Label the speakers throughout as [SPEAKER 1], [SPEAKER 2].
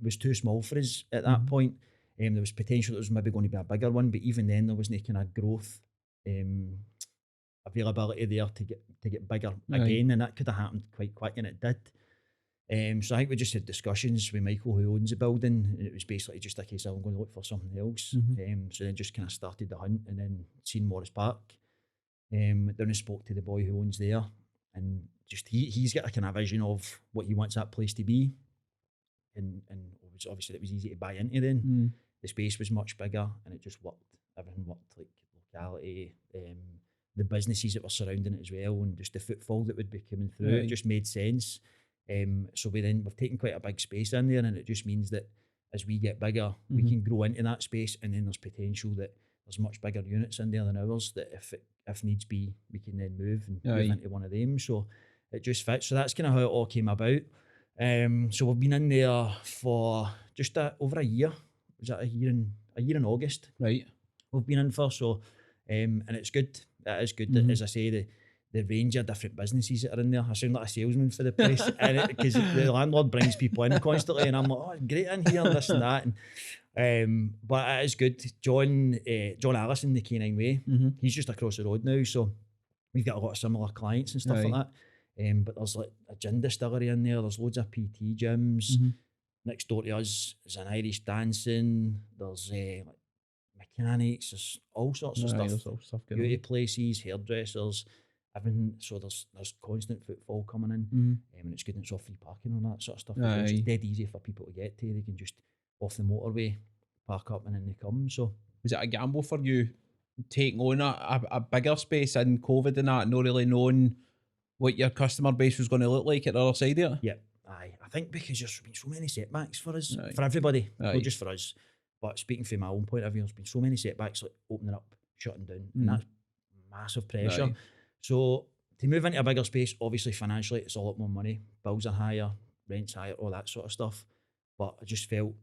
[SPEAKER 1] was too small for us at that point. There was potential that there was maybe going to be a bigger one, but even then there wasn't kind of growth availability there to get bigger again, and that could have happened quite quick, and it did. So I think we just had discussions with Michael, who owns the building, and it was basically just a case of I'm going to look for something else. So then just kind of started the hunt, and then seen Morris Park. Went down and spoke to the boy who owns there, and just he's got a kind of vision of what he wants that place to be, and obviously it was easy to buy into then. The space was much bigger, and it just worked. Everything worked, like locality, the businesses that were surrounding it as well, and just the footfall that would be coming through. It just made sense. So we've taken quite a big space in there, and it just means that as we get bigger, we can grow into that space, and then there's potential that there's much bigger units in there than ours that if needs be, we can then move and move into one of them. So it just fits. So that's kind of how it all came about. So we've been in there for just over a year. Was that a year in August?
[SPEAKER 2] Right.
[SPEAKER 1] We've been in for, so and it's good. It is good. As I say, the range of different businesses that are in there. I sound like a salesman for the place, because the landlord brings people in constantly, and I'm like, oh, great in here, and this and that. And but it is good. John Allison, the K9 Way, he's just across the road now, so we've got a lot of similar clients and stuff like that. But there's like a gin distillery in there. There's loads of PT gyms. Next door to us is an Irish dancing. There's like mechanics. There's all sorts of stuff.
[SPEAKER 2] There's all stuff going
[SPEAKER 1] Beauty
[SPEAKER 2] on.
[SPEAKER 1] places, hairdressers, everything. So there's constant footfall coming in, and it's good. And it's all free parking and that sort of stuff. It's dead easy for people to get to. They can just off the motorway park up and then they come. So
[SPEAKER 2] was it a gamble for you taking on a bigger space in COVID and that, not really knowing what your customer base was going to look like at the other side of it?
[SPEAKER 1] Yeah, aye. I think because there's been so many setbacks for us, for everybody, not just for us. But speaking from my own point of view, there's been so many setbacks, like opening up, shutting down, and that's massive pressure. So to move into a bigger space, obviously financially, it's a lot more money. Bills are higher, rent's higher, all that sort of stuff. But I just felt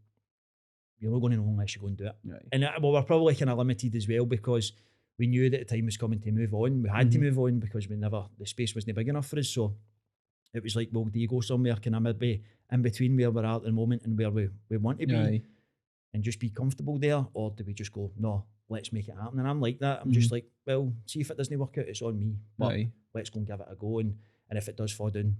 [SPEAKER 1] you're not going to know unless you go and do it. And we're probably kind of limited as well, because we knew that the time was coming to move on. We had to move on because the space wasn't big enough for us. So it was like, well, do you go somewhere kind of maybe in between where we're at the moment and where we want to be and just be comfortable there? Or do we just go, no, let's make it happen? And I'm like that. I'm just like, well, see if it doesn't work out, it's on me. But let's go and give it a go. And if it does fall down,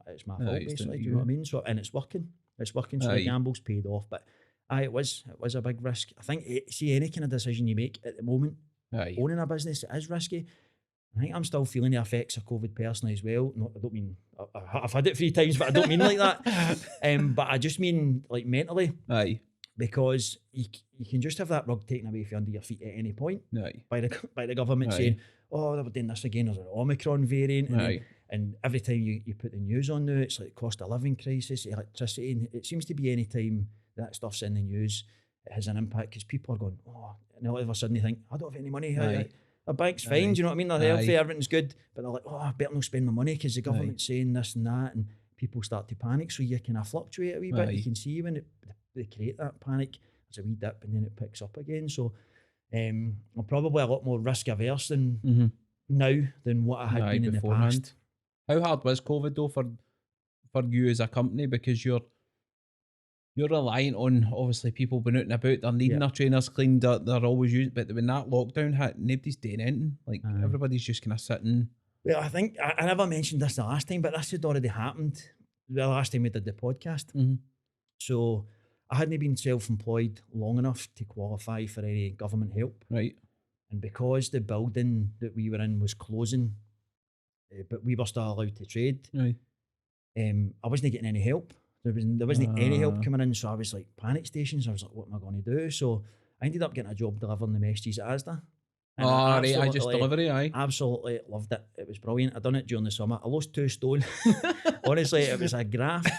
[SPEAKER 1] it's my fault, basically. Do you know what I mean? So, and it's working. It's working. So the gamble's paid off. But it was a big risk. I think, see, any kind of decision you make at the moment, owning a business, it is risky. I think I'm still feeling the effects of COVID personally as well. No, I don't mean, I've had it 3 times, but I don't mean like that. But I just mean like mentally. Because you can just have that rug taken away from under your feet at any point by the government saying, oh, they're doing this again, there's an Omicron variant. And every time you put the news on now, it's like cost of living crisis, electricity. And it seems to be any time that stuff's in the news, it has an impact, because people are going, oh, and all of a sudden they think, I don't have any money. A bank's fine, do you know what I mean? They're healthy, everything's good. But they're like, oh, I better not spend my money because the government's saying this and that. And people start to panic. So you kind of fluctuate a wee bit. You can see when they create that panic, there's a wee dip and then it picks up again. So I'm probably a lot more risk averse than now than what I had been in the past.
[SPEAKER 2] How hard was COVID though for you as a company? Because you're reliant on obviously people being out and about, they're needing their trainers cleaned, they're always used, but when that lockdown hit, nobody's doing anything. Like everybody's just kind of sitting.
[SPEAKER 1] Well, I think I never mentioned this the last time, but this had already happened the last time we did the podcast. So I hadn't been self-employed long enough to qualify for any government help. And because the building that we were in was closing, but we were still allowed to trade, I wasn't getting any help. There wasn't any help coming in, so I was like panic stations. I was like, what am I going to do? So I ended up getting a job delivering the messages at Asda.
[SPEAKER 2] I just delivery,
[SPEAKER 1] absolutely loved it. It was brilliant. I done it during the summer. I lost 2 stone. Honestly, it was a graft.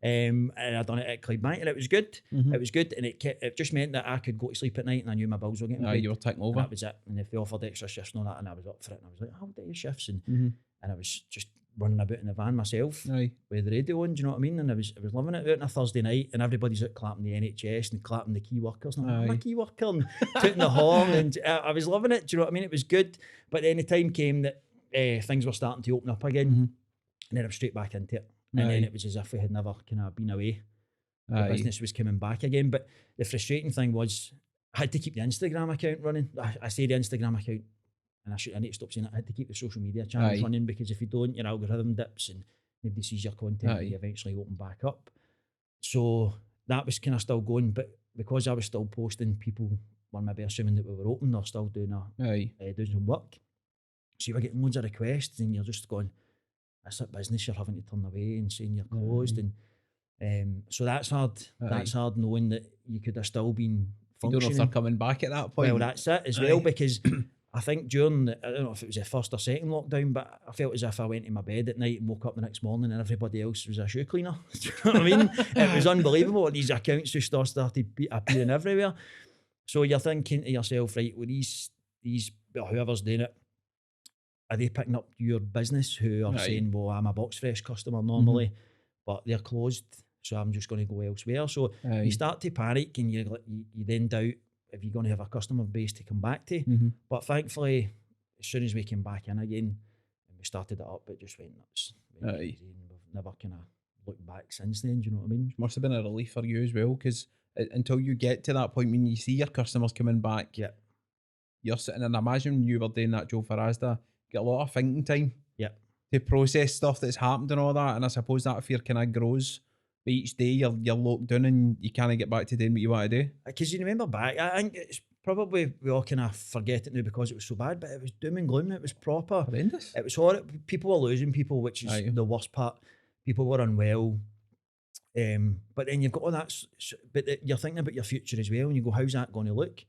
[SPEAKER 1] And I done it at Clydebank, and it was good. It was good, and it just meant that I could go to sleep at night and I knew my bills were getting paid.
[SPEAKER 2] You were taking over.
[SPEAKER 1] And that was it. And if they offered extra shifts and all that, and I was up for it, and I was like, I'll do shifts. And I was just running about in the van myself with the radio on, do you know what I mean? And I was loving it out on a Thursday night, and everybody's out clapping the NHS and clapping the key workers. And I'm a key worker, and tooting the horn, and I was loving it, do you know what I mean? It was good. But then the time came that things were starting to open up again, and then I was straight back into it. And then it was as if we had never kind of been away. the business was coming back again. But the frustrating thing was I had to keep the Instagram account running. I say the Instagram account, and I need to stop saying it. I had to keep the social media channels running, because if you don't, your algorithm dips and nobody sees your content and you eventually open back up. So that was kind of still going, but because I was still posting, people were maybe assuming that we were open or still doing doing some work. So you were getting loads of requests and you're just going, that's a business you're having to turn away and saying you're closed. And so that's hard. That's hard, knowing that you could have still been functioning.
[SPEAKER 2] You don't know if they're coming back at that point.
[SPEAKER 1] Well, that's it as well, because I think during, I don't know if it was the first or second lockdown, but I felt as if I went to my bed at night and woke up the next morning and everybody else was a shoe cleaner. Do you know what I mean? It was unbelievable. These accounts just started appearing everywhere. So you're thinking to yourself, right, well, these whoever's doing it, are they picking up your business who are saying, well, I'm a Box Fresh customer normally, but they're closed, so I'm just going to go elsewhere. So you start to panic and you then doubt if you're going to have a customer base to come back to. But thankfully, as soon as we came back in again and we started it up, it just went nuts. We've never kind of looked back since then. Do you know what I mean?
[SPEAKER 2] Must have been a relief for you as well, because until you get to that point when you see your customers coming back, you're sitting, and imagine you were doing that job for Asda, get a lot of thinking time to process stuff that's happened and all that. And I suppose that fear kind of grows. But each day you're locked down and you can't get back to doing what you want to do.
[SPEAKER 1] Because you remember back, I think it's probably, we all kind of forget it now because it was so bad, but it was doom and gloom. It was proper.
[SPEAKER 2] Horrendous.
[SPEAKER 1] It was horrible. People were losing people, which is the worst part. People were unwell. But then you've got all that, but you're thinking about your future as well, and you go, how's that going to look?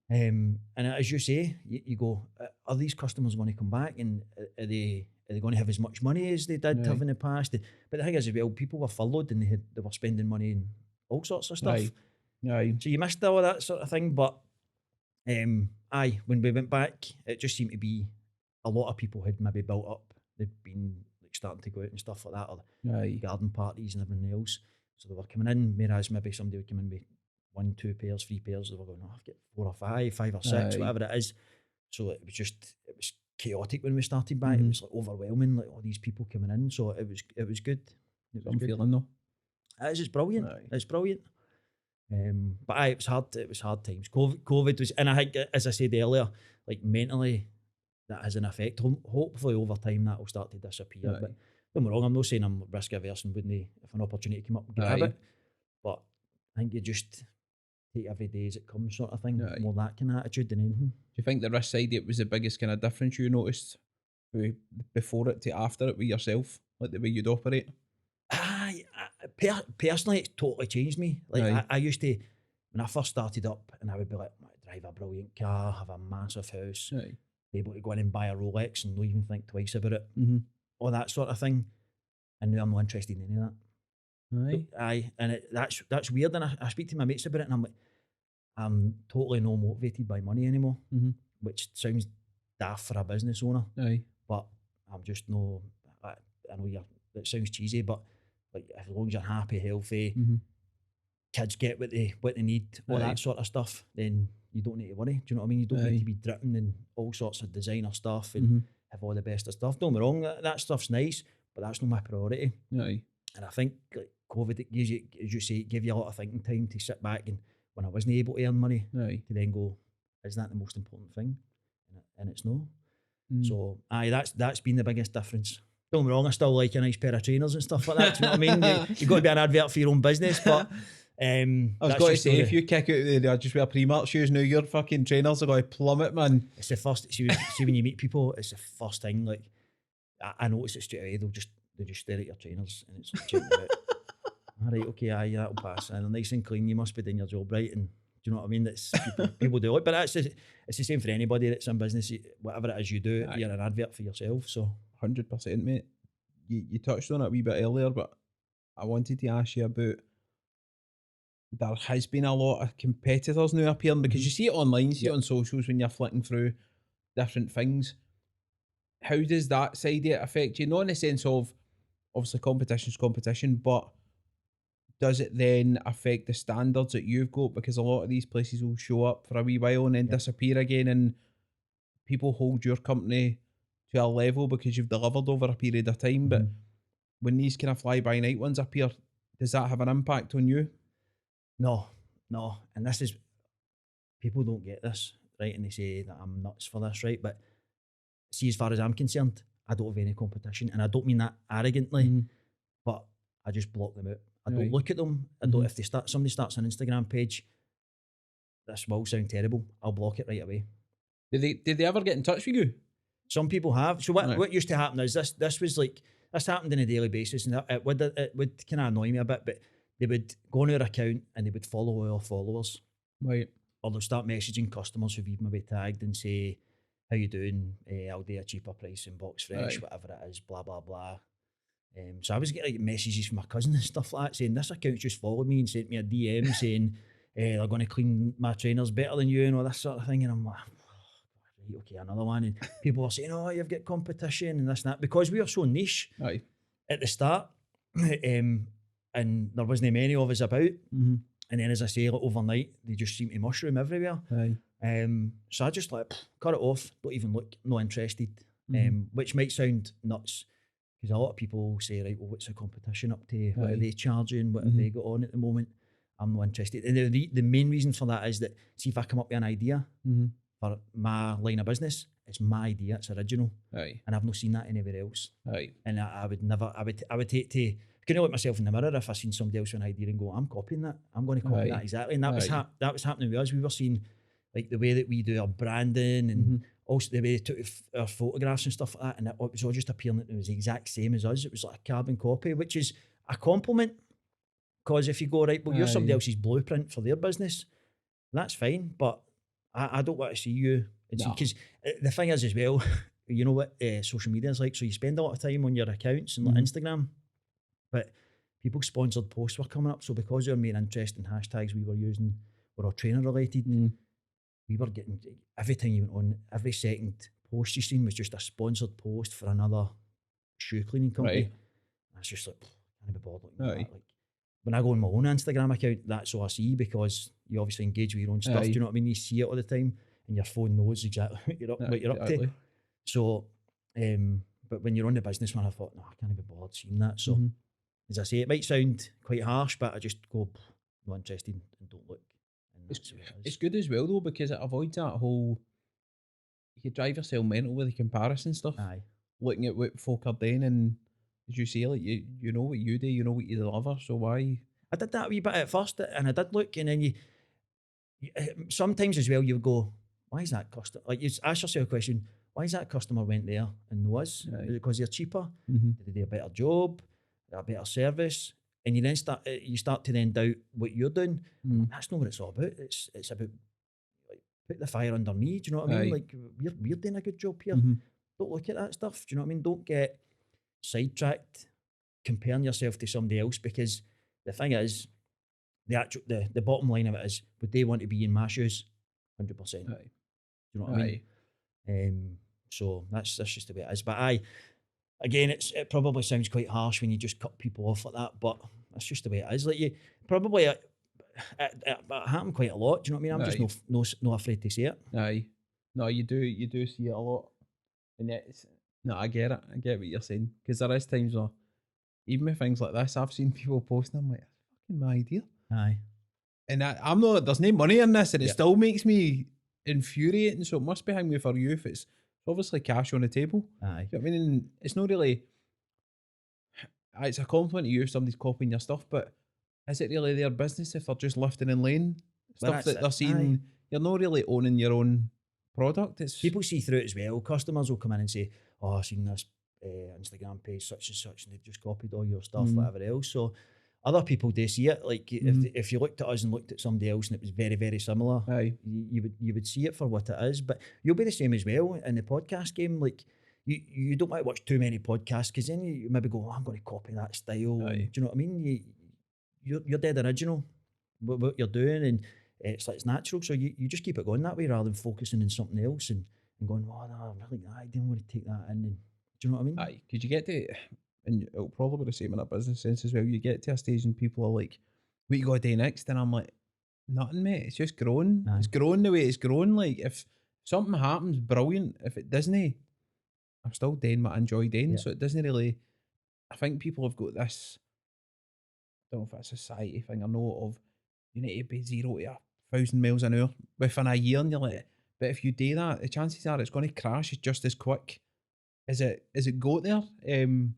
[SPEAKER 1] And as you say, you go, are these customers going to come back, and are they going to have as much money as they did have in the past? But the thing is as well, people were furloughed and they were spending money in all sorts of stuff. So you missed all of that sort of thing. But when we went back, it just seemed to be a lot of people had maybe built up. They'd been like starting to go out and stuff like that, or garden parties and everything else. So they were coming in, whereas maybe somebody would come in with 1, 2 pairs, 3 pairs. They were going, I've got 4 or 5, 5 or 6, whatever it is. So it was chaotic when we started back. It was like overwhelming, like all these people coming in. So it was good.
[SPEAKER 2] I'm feeling though.
[SPEAKER 1] It's brilliant. It's brilliant. But it was hard. It was hard times. COVID was, and I think, as I said earlier, like mentally, that has an effect. Hopefully, over time, that will start to disappear. But don't get me wrong, I'm not saying I'm risk averse and wouldn't, if an opportunity came up, grab it. But I think you just take every day as it comes, sort of thing. More that kind of attitude than anything.
[SPEAKER 2] Do you think the risk side it was the biggest kind of difference you noticed before it to after it with yourself, like the way you'd operate?
[SPEAKER 1] Personally, it's totally changed me. Like I used to, when I first started up, and I would be like, drive a brilliant car, have a massive house, be able to go in and buy a Rolex and not even think twice about it, all that sort of thing. And now I'm not interested in any of that. And that's weird. And I speak to my mates about it, and I'm like, I'm totally not motivated by money anymore, which sounds daft for a business owner. But I'm just no. I know it sounds cheesy, but like as long as you're happy, healthy, kids get what they need, all that sort of stuff, then you don't need to worry. Do you know what I mean? You don't need to be dripping in all sorts of designer stuff and have all the best of stuff. Don't get me wrong, that stuff's nice, but that's not my priority. And I think like COVID, it gives you, as you say, it gave you a lot of thinking time to sit back, and when I wasn't able to earn money, to then go, is that the most important thing? And it's no. So that's been the biggest difference. Don't get me wrong, I still like a nice pair of trainers and stuff like that. Do you know what I mean? You've got to be an advert for your own business, but I was
[SPEAKER 2] going to say, if you kick out there, just wear Primark shoes now, your fucking trainers are going to plummet, man.
[SPEAKER 1] It's the first. See when you meet people, it's the first thing. Like I notice it straight away. They just stare at your trainers and it's like checking out. All right, okay, that'll pass. And they're nice and clean. You must be doing your job right. And do you know what I mean? That's people do it, but it's the same for anybody that's in business. Whatever it is you do, you're an advert for yourself. So
[SPEAKER 2] 100%, mate. You touched on it a wee bit earlier, but I wanted to ask you about. There has been a lot of competitors now appearing, because you see it online, you see it on socials when you're flicking through different things. How does that side of it affect you? Not in the sense of, obviously competition's competition, but does it then affect the standards that you've got? Because a lot of these places will show up for a wee while and then disappear again, and people hold your company to a level because you've delivered over a period of time. But when these kind of fly-by-night ones appear, does that have an impact on you?
[SPEAKER 1] No, and this is, people don't get this, right? And they say that I'm nuts for this, right? But see, as far as I'm concerned, I don't have any competition, and I don't mean that arrogantly, but I just block them out. I don't look at them. I don't. If somebody starts an Instagram page, this will sound terrible, I'll block it right away.
[SPEAKER 2] Did they ever get in touch with you?
[SPEAKER 1] Some people have. So what used to happen is this happened on a daily basis, and it would kind of annoy me a bit. But they would go on our account and they would follow our followers,
[SPEAKER 2] right?
[SPEAKER 1] Or they'll start messaging customers who we've maybe tagged and say, "How you doing? I'll do a cheaper price in Box Fresh, whatever it is, blah blah blah." So I was getting messages from my cousin and stuff like that saying, "This account's just followed me and sent me a DM saying they're going to clean my trainers better than you and all this sort of thing." And I'm like, right, okay, another one. And people were saying, "Oh, you've got competition and this and that," because we were so niche at the start, and there wasn't many of us about. And then, as I say, like, overnight they just seem to mushroom everywhere. So I just like cut it off. Don't even look. Not interested. Which might sound nuts. Because a lot of people say, right, well, what's the competition up to? What are they charging? What have they got on at the moment? I'm not interested. And the main reason for that is that, see, if I come up with an idea for my line of business, it's my idea, it's original. And I've not seen that anywhere else. And I would never, I would take to, I couldn't look myself in the mirror if I seen somebody else with an idea and go, I'm copying that. I'm going to copy that exactly. And that was happening with us. We were seeing like the way that we do our branding and also the way they took our photographs and stuff like that, and it was all just appearing that it was the exact same as us. It was like a carbon copy, which is a compliment, because if you go, right, well, you're somebody else's blueprint for their business, that's fine, but I don't want to see you. Because the thing is as well, you know what social media is like, so you spend a lot of time on your accounts and like Instagram, but people's sponsored posts were coming up, so because our main interest in hashtags we were using were all trainer related, we were getting, every time you went on, every second post you seen was just a sponsored post for another shoe cleaning company. That's just like, can't be bothered looking at that. Like, when I go on my own Instagram account, that's all I see, because you obviously engage with your own stuff. Do you know what I mean? You see it all the time, and your phone knows exactly what you're up to. So, but when you're on the business one, I thought, no, I can't be bothered seeing that. So, as I say, it might sound quite harsh, but I just go, not interested, and don't look.
[SPEAKER 2] It's good as well though, because it avoids that whole, you could drive yourself mental with the comparison stuff. Looking at what folk are doing, and as you say, like you know what you do, you know what you deliver, so why? I did that a wee bit at first, and I did look, and then you sometimes as well you go, why is that customer, like you ask yourself a question, why is that customer went there and no us? Is it because they're cheaper? Did they do a better job, a better service? And you then start to then doubt what you're doing. That's not what it's all about. It's about, like, put the fire under me. Do you know what I mean? Like, we're doing a good job here. Don't look at that stuff. Do you know what I mean? Don't get sidetracked comparing yourself to somebody else, because the thing is, the bottom line of it is, would they want to be in my shoes? 100%. Do you know what I mean? So that's just the way it is. But again, it probably sounds quite harsh when you just cut people off like that, but that's just the way it is. Like, you probably it happened quite a lot. Do you know what I mean? I'm just not afraid to say it. No, you do see it a lot, and it's no, I get it. I get what you're saying, because there is times where even with things like this, I've seen people posting, I'm like, that's fucking my idea. And I'm not. There's no money in this, and it still makes me infuriating. So it must be hanging for you if it's obviously cash on the table. You know what I mean? It's not really, it's a compliment to you if somebody's copying your stuff, but is it really their business if they're just lifting and laying stuff that they're seeing? You're not really owning your own product. It's
[SPEAKER 1] people see through it as well. Customers will come in and say, oh, I've seen this Instagram page such and such, and they've just copied all your stuff, whatever else. So other people do see it. Like, if you looked at us and looked at somebody else and it was very, very similar, you would see it for what it is. But you'll be the same as well in the podcast game. Like, you don't want to watch too many podcasts, because then you maybe go, oh, I'm going to copy that style. Do you know what I mean? You're dead original what you're doing, and it's like, it's natural. So you just keep it going that way rather than focusing on something else and going, oh no, I'm really I didn't want to take that in. And do you know what I mean?
[SPEAKER 2] Could you get to, and it'll probably be the same in a business sense as well, you get to a stage and people are like, what you got to do next? And I'm like, nothing, mate. It's just growing. It's growing the way it's growing. Like, if something happens, brilliant. If it doesn't, I'm still doing what I enjoy doing. So it doesn't really, I think people have got this, don't know if it's a society thing or not, of you need to be 0 to 1,000 miles an hour within a year, and you're like, but if you do that, the chances are it's going to crash just as quick as it got there. I'm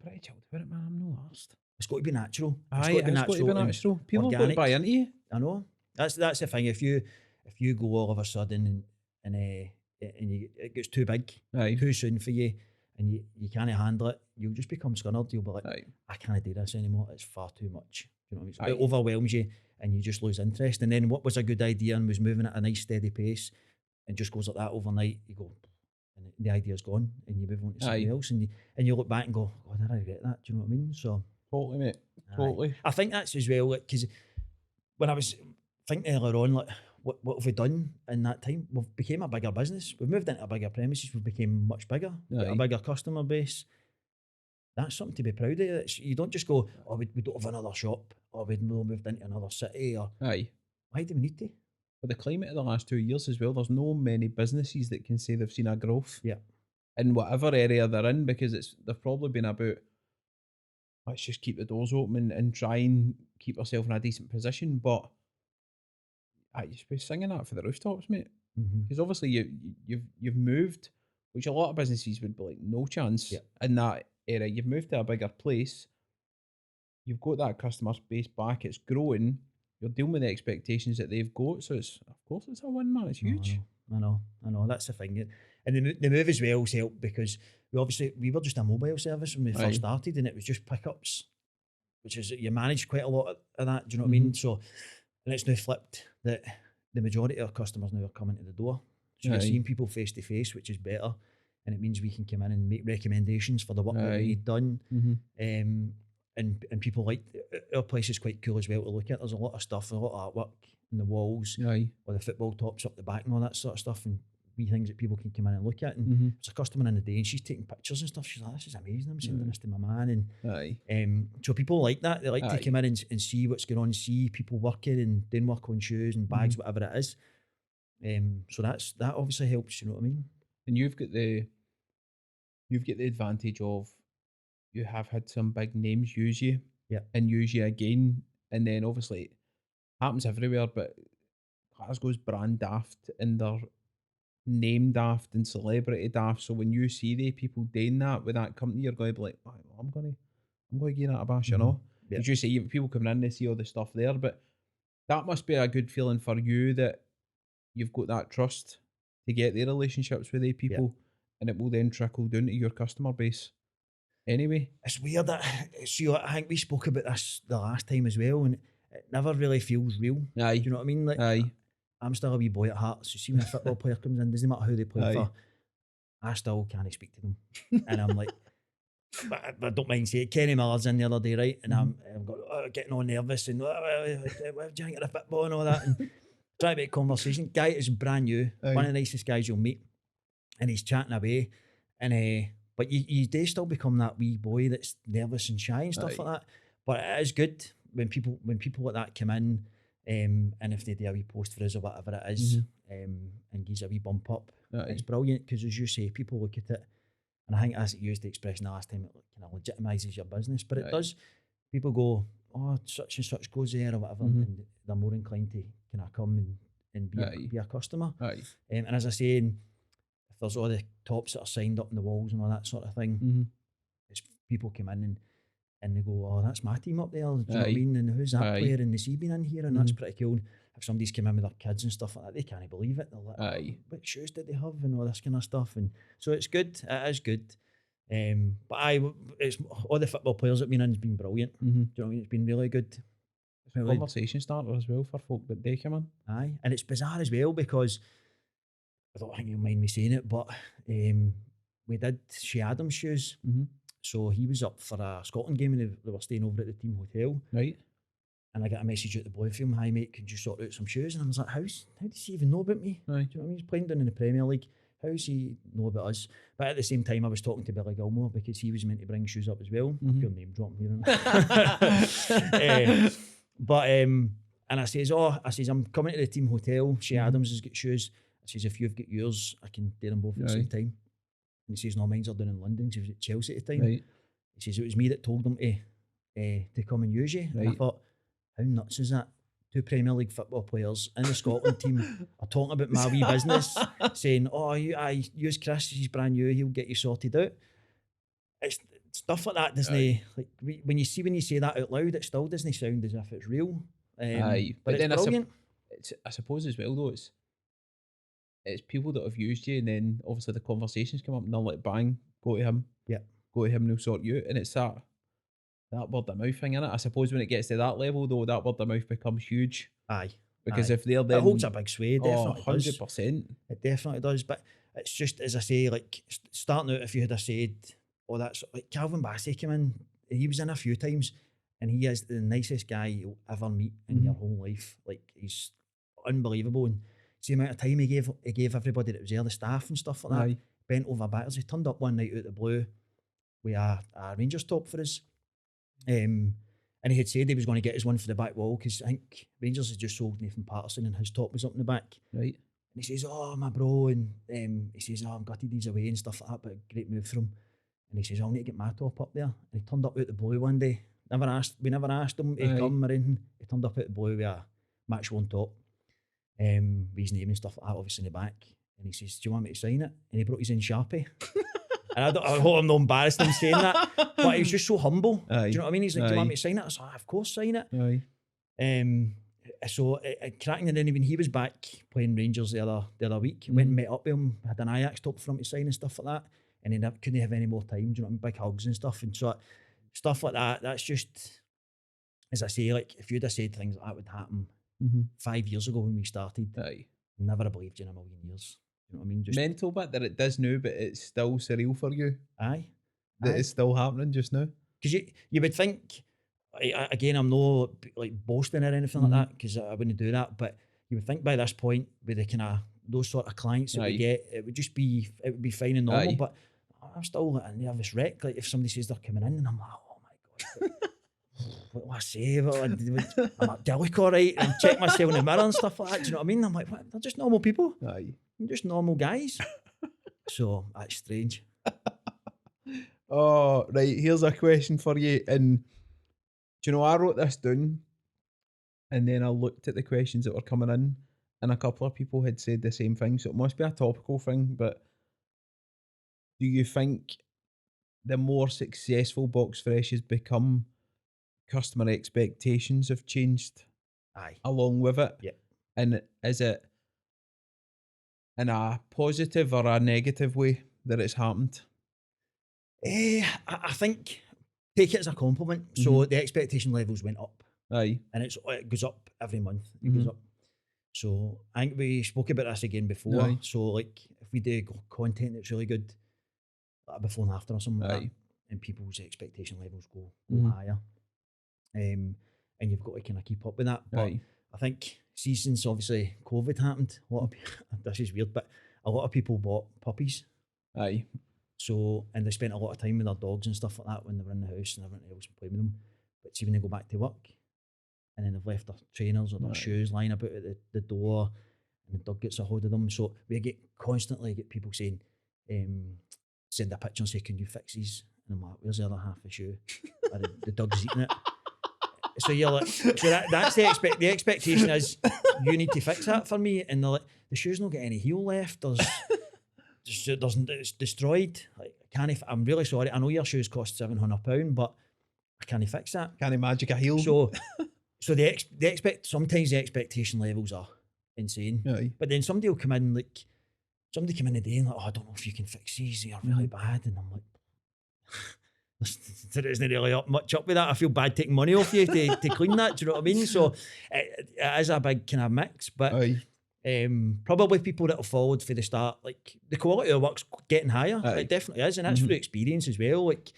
[SPEAKER 2] pretty chilled about it, man. I'm not arsed.
[SPEAKER 1] It's got to be natural.
[SPEAKER 2] Aye, it's got to be natural. People have got to buy into you.
[SPEAKER 1] I know. That's the thing. If you go all of a sudden and it gets too big, too soon for you, and you can't handle it, you'll just become scunnered. You'll be like, I can't do this anymore. It's far too much. You know what I mean? It overwhelms you, and you just lose interest. And then what was a good idea and was moving at a nice steady pace, and just goes like that overnight, you go, and the idea's gone, and you move on to something else, and you look back and go, oh, did I regret that? Do you know what I mean? So
[SPEAKER 2] totally, mate. Totally.
[SPEAKER 1] I think that's as well, because when I was thinking earlier on, like, what have we done in that time? We've became a bigger business. We've moved into a bigger premises. We've become much bigger. Got a bigger customer base. That's something to be proud of. You don't just go, oh, we don't have another shop, or we've moved into another city, or why do we need to?
[SPEAKER 2] But the climate of the last 2 years as well, there's no many businesses that can say they've seen a growth in whatever area they're in, because they've probably been about, let's just keep the doors open and try and keep ourselves in a decent position. But you should be singing that for the rooftops, mate. Because obviously you've moved, which a lot of businesses would be like, no chance in that area. You've moved to a bigger place. You've got that customer base back. It's growing. You're dealing with the expectations that they've got. So it's, of course, it's a win, man. It's huge.
[SPEAKER 1] I know. That's the thing. And the move as well has helped, because we were just a mobile service when we first started, and it was just pickups, which is, you managed quite a lot of that. Do you know what I mean? So, and it's now flipped that the majority of our customers now are coming to the door. So you're seeing people face to face, which is better. And it means we can come in and make recommendations for the work that we need done. And people like, our place is quite cool as well to look at. There's a lot of stuff, a lot of artwork in the walls, or the football tops up the back and all that sort of stuff, and wee things that people can come in and look at. And there's a customer in the day, and she's taking pictures and stuff. She's like, this is amazing. I'm sending this to my man. And so people like that. They like to come in and see what's going on, see people working and doing work on shoes and bags, whatever it is. So that obviously helps, you know what I mean?
[SPEAKER 2] And you've got the advantage of, you have had some big names use you and use you again. And then obviously it happens everywhere, but Glasgow's brand daft and they're name daft and celebrity daft. So when you see the people doing that with that company, you're going to be like, oh, I'm going to give that a bash, you know? As you say, people coming in, they see all the stuff there, but that must be a good feeling for you, that you've got that trust to get their relationships with the people, and it will then trickle down to your customer base. Anyway,
[SPEAKER 1] it's weird that, see, I think we spoke about this the last time as well, and it never really feels real. Do you know what I mean? Like, I'm still a wee boy at heart. So see, when a football player comes in, doesn't matter who they play for, I still can't speak to them. And I'm like, but I don't mind saying, Kenny Miller's in the other day, right? And I'm getting all nervous and what do you think of the football and all that? And trying to make conversation. Guy is brand new, one of the nicest guys you'll meet, and he's chatting away, and but you do still become that wee boy that's nervous and shy and stuff like that. But it is good when people like that come in, and if they do a wee post for us or whatever it is, and gives a wee bump up, it's brilliant, because as you say, people look at it, and I think as it used the expression last time, it kind of legitimises your business, but it does. People go, oh, such and such goes there or whatever, and they're more inclined to kind of come and be a customer. And as I say, if there's all the tops that are signed up on the walls and all that sort of thing, it's people come in and they go, oh, that's my team up there. Do you know what I mean? And who's that player? And has he been in here? And that's pretty cool. If somebody's come in with their kids and stuff like that, they can't believe it. They're like, oh, what shoes did they have? And all this kind of stuff. And so it's good. It is good. But it's all the football players that have been in has been brilliant. Do you know what I mean? It's been really good.
[SPEAKER 2] It's a conversation starter as well for folk that they come in.
[SPEAKER 1] And it's bizarre as well, because I don't think you'll mind me saying it, but we did Shea Adams shoes. So he was up for a Scotland game, and they were staying over at the team hotel. And I got a message out the boy from, hi mate, could you sort out some shoes? And I was like, how does he even know about me? Do you know what I mean? He's playing down in the Premier League. How does he know about us? But at the same time, I was talking to Billy Gilmore, because he was meant to bring shoes up as well. I feel name dropping here. And I says, I'm coming to the team hotel. Shea Adams has got shoes. I says, if you've got yours, I can do them both at the same time. And he says, no, mine's are down in London. He was at Chelsea at the time. He says, it was me that told them to to come and use you. And I thought, how nuts is that? 2 Premier League football players in the Scotland team are talking about my wee business, saying, "Oh, I use Chris. He's brand new. He'll get you sorted out." It's stuff like that doesn't like when you say that out loud, it still doesn't sound as if it's real.
[SPEAKER 2] But
[SPEAKER 1] it's
[SPEAKER 2] then
[SPEAKER 1] brilliant.
[SPEAKER 2] I suppose as well though, it's people that have used you, and then obviously the conversations come up, and they're like, "Bang, go to him, go to him, and he'll sort you out." And it's that word of mouth thing, innit? I suppose when it gets to that level though, that word of mouth becomes huge. Because if they're then,
[SPEAKER 1] it holds a big sway, definitely
[SPEAKER 2] 100%.
[SPEAKER 1] It definitely does. But it's just, as I say, like starting out, if you had said, "Oh, that's like Calvin Bassey came in," he was in a few times, and he is the nicest guy you'll ever meet in your whole life. Like, he's unbelievable, and see the amount of time he gave everybody that was there, the staff and stuff like that. Bent over backwards. He turned up one night out of the blue with a Rangers top for us. And he had said he was going to get his one for the back wall, because I think Rangers had just sold Nathan Patterson and his top was up in the back.
[SPEAKER 2] Right.
[SPEAKER 1] And he says, "Oh, my bro," and he says, "Oh, I'm gutted he's away," and stuff like that, but great move for him. And he says, "I'll need to get my top up there." And he turned up out the blue one day. We never asked him to come or anything. He turned up out the blue with a match one top, with his name and stuff like that, obviously in the back. And he says, "Do you want me to sign it?" And he brought his own Sharpie. And I hope I'm not embarrassed in saying that, but he was just so humble. Do you know what I mean? He's like, "Do you want me to sign it?" I said, "Of course, sign it." So cracking, and then when he was back playing Rangers the other week, went and met up with him, had an Ajax top for him to sign and stuff like that, and he couldn't have any more time. Do you know what I mean? Big hugs and stuff, and so stuff like that. That's just, as I say, like if you'd have said things like that would happen 5 years ago when we started, never have believed you in a million years. You know what I mean? Just
[SPEAKER 2] mental bit that it does now, but it's still surreal for you.
[SPEAKER 1] That
[SPEAKER 2] it's still happening just now.
[SPEAKER 1] Because you would think, again, I'm not like boasting or anything like that, because I wouldn't do that, but you would think by this point, with the kind of those sort of clients that we get, it would be fine and normal. But I'm still like a nervous wreck. Like if somebody says they're coming in, and I'm like, "Oh my god, what do I say? I'm like, "Do I look all right?" And check myself in the mirror and stuff like that. Do you know what I mean? I'm like, "What? They're just normal people. They're just normal guys." So that's strange.
[SPEAKER 2] Oh, right. Here's a question for you. And do you know, I wrote this down, and then I looked at the questions that were coming in, and a couple of people had said the same thing. So it must be a topical thing. But do you think the more successful Box Fresh has become, customer expectations have changed along with it?
[SPEAKER 1] Yeah.
[SPEAKER 2] And is it in a positive or a negative way that it's happened?
[SPEAKER 1] I think take it as a compliment. So the expectation levels went up. And it goes up every month. It goes up. So I think we spoke about this again before. So like if we do content that's really good, like before and after or something like that, and people's expectation levels go higher. And you've got to kind of keep up with that. But I think since obviously COVID happened, a lot of this is weird, but a lot of people bought puppies. So, and they spent a lot of time with their dogs and stuff like that when they were in the house and everything else, playing with them. But see, when they go back to work, and then they've left their trainers or their shoes lying about at the door, and the dog gets a hold of them. So we constantly get people saying, send a picture and say, "Can you fix these?" And I'm like, "Where's the other half of the shoe?" Or the dog's eating it. So you're like, so that's the expectation is you need to fix that for me. And they're like, "The shoe's not got any heel left. It's destroyed. Like, I'm really sorry. I know your shoes cost £700, but I can't fix that.
[SPEAKER 2] Can't magic a heel."
[SPEAKER 1] So sometimes the expectation levels are insane. But then somebody will come in today and like, "Oh, I don't know if you can fix these. They're really bad." And I'm like, there isn't really much up with that. I feel bad taking money off you to clean that. Do you know what I mean? So it is a big kind of mix, but probably people that have followed for the start, like the quality of work's getting higher. It definitely is, and that's through experience as well. Like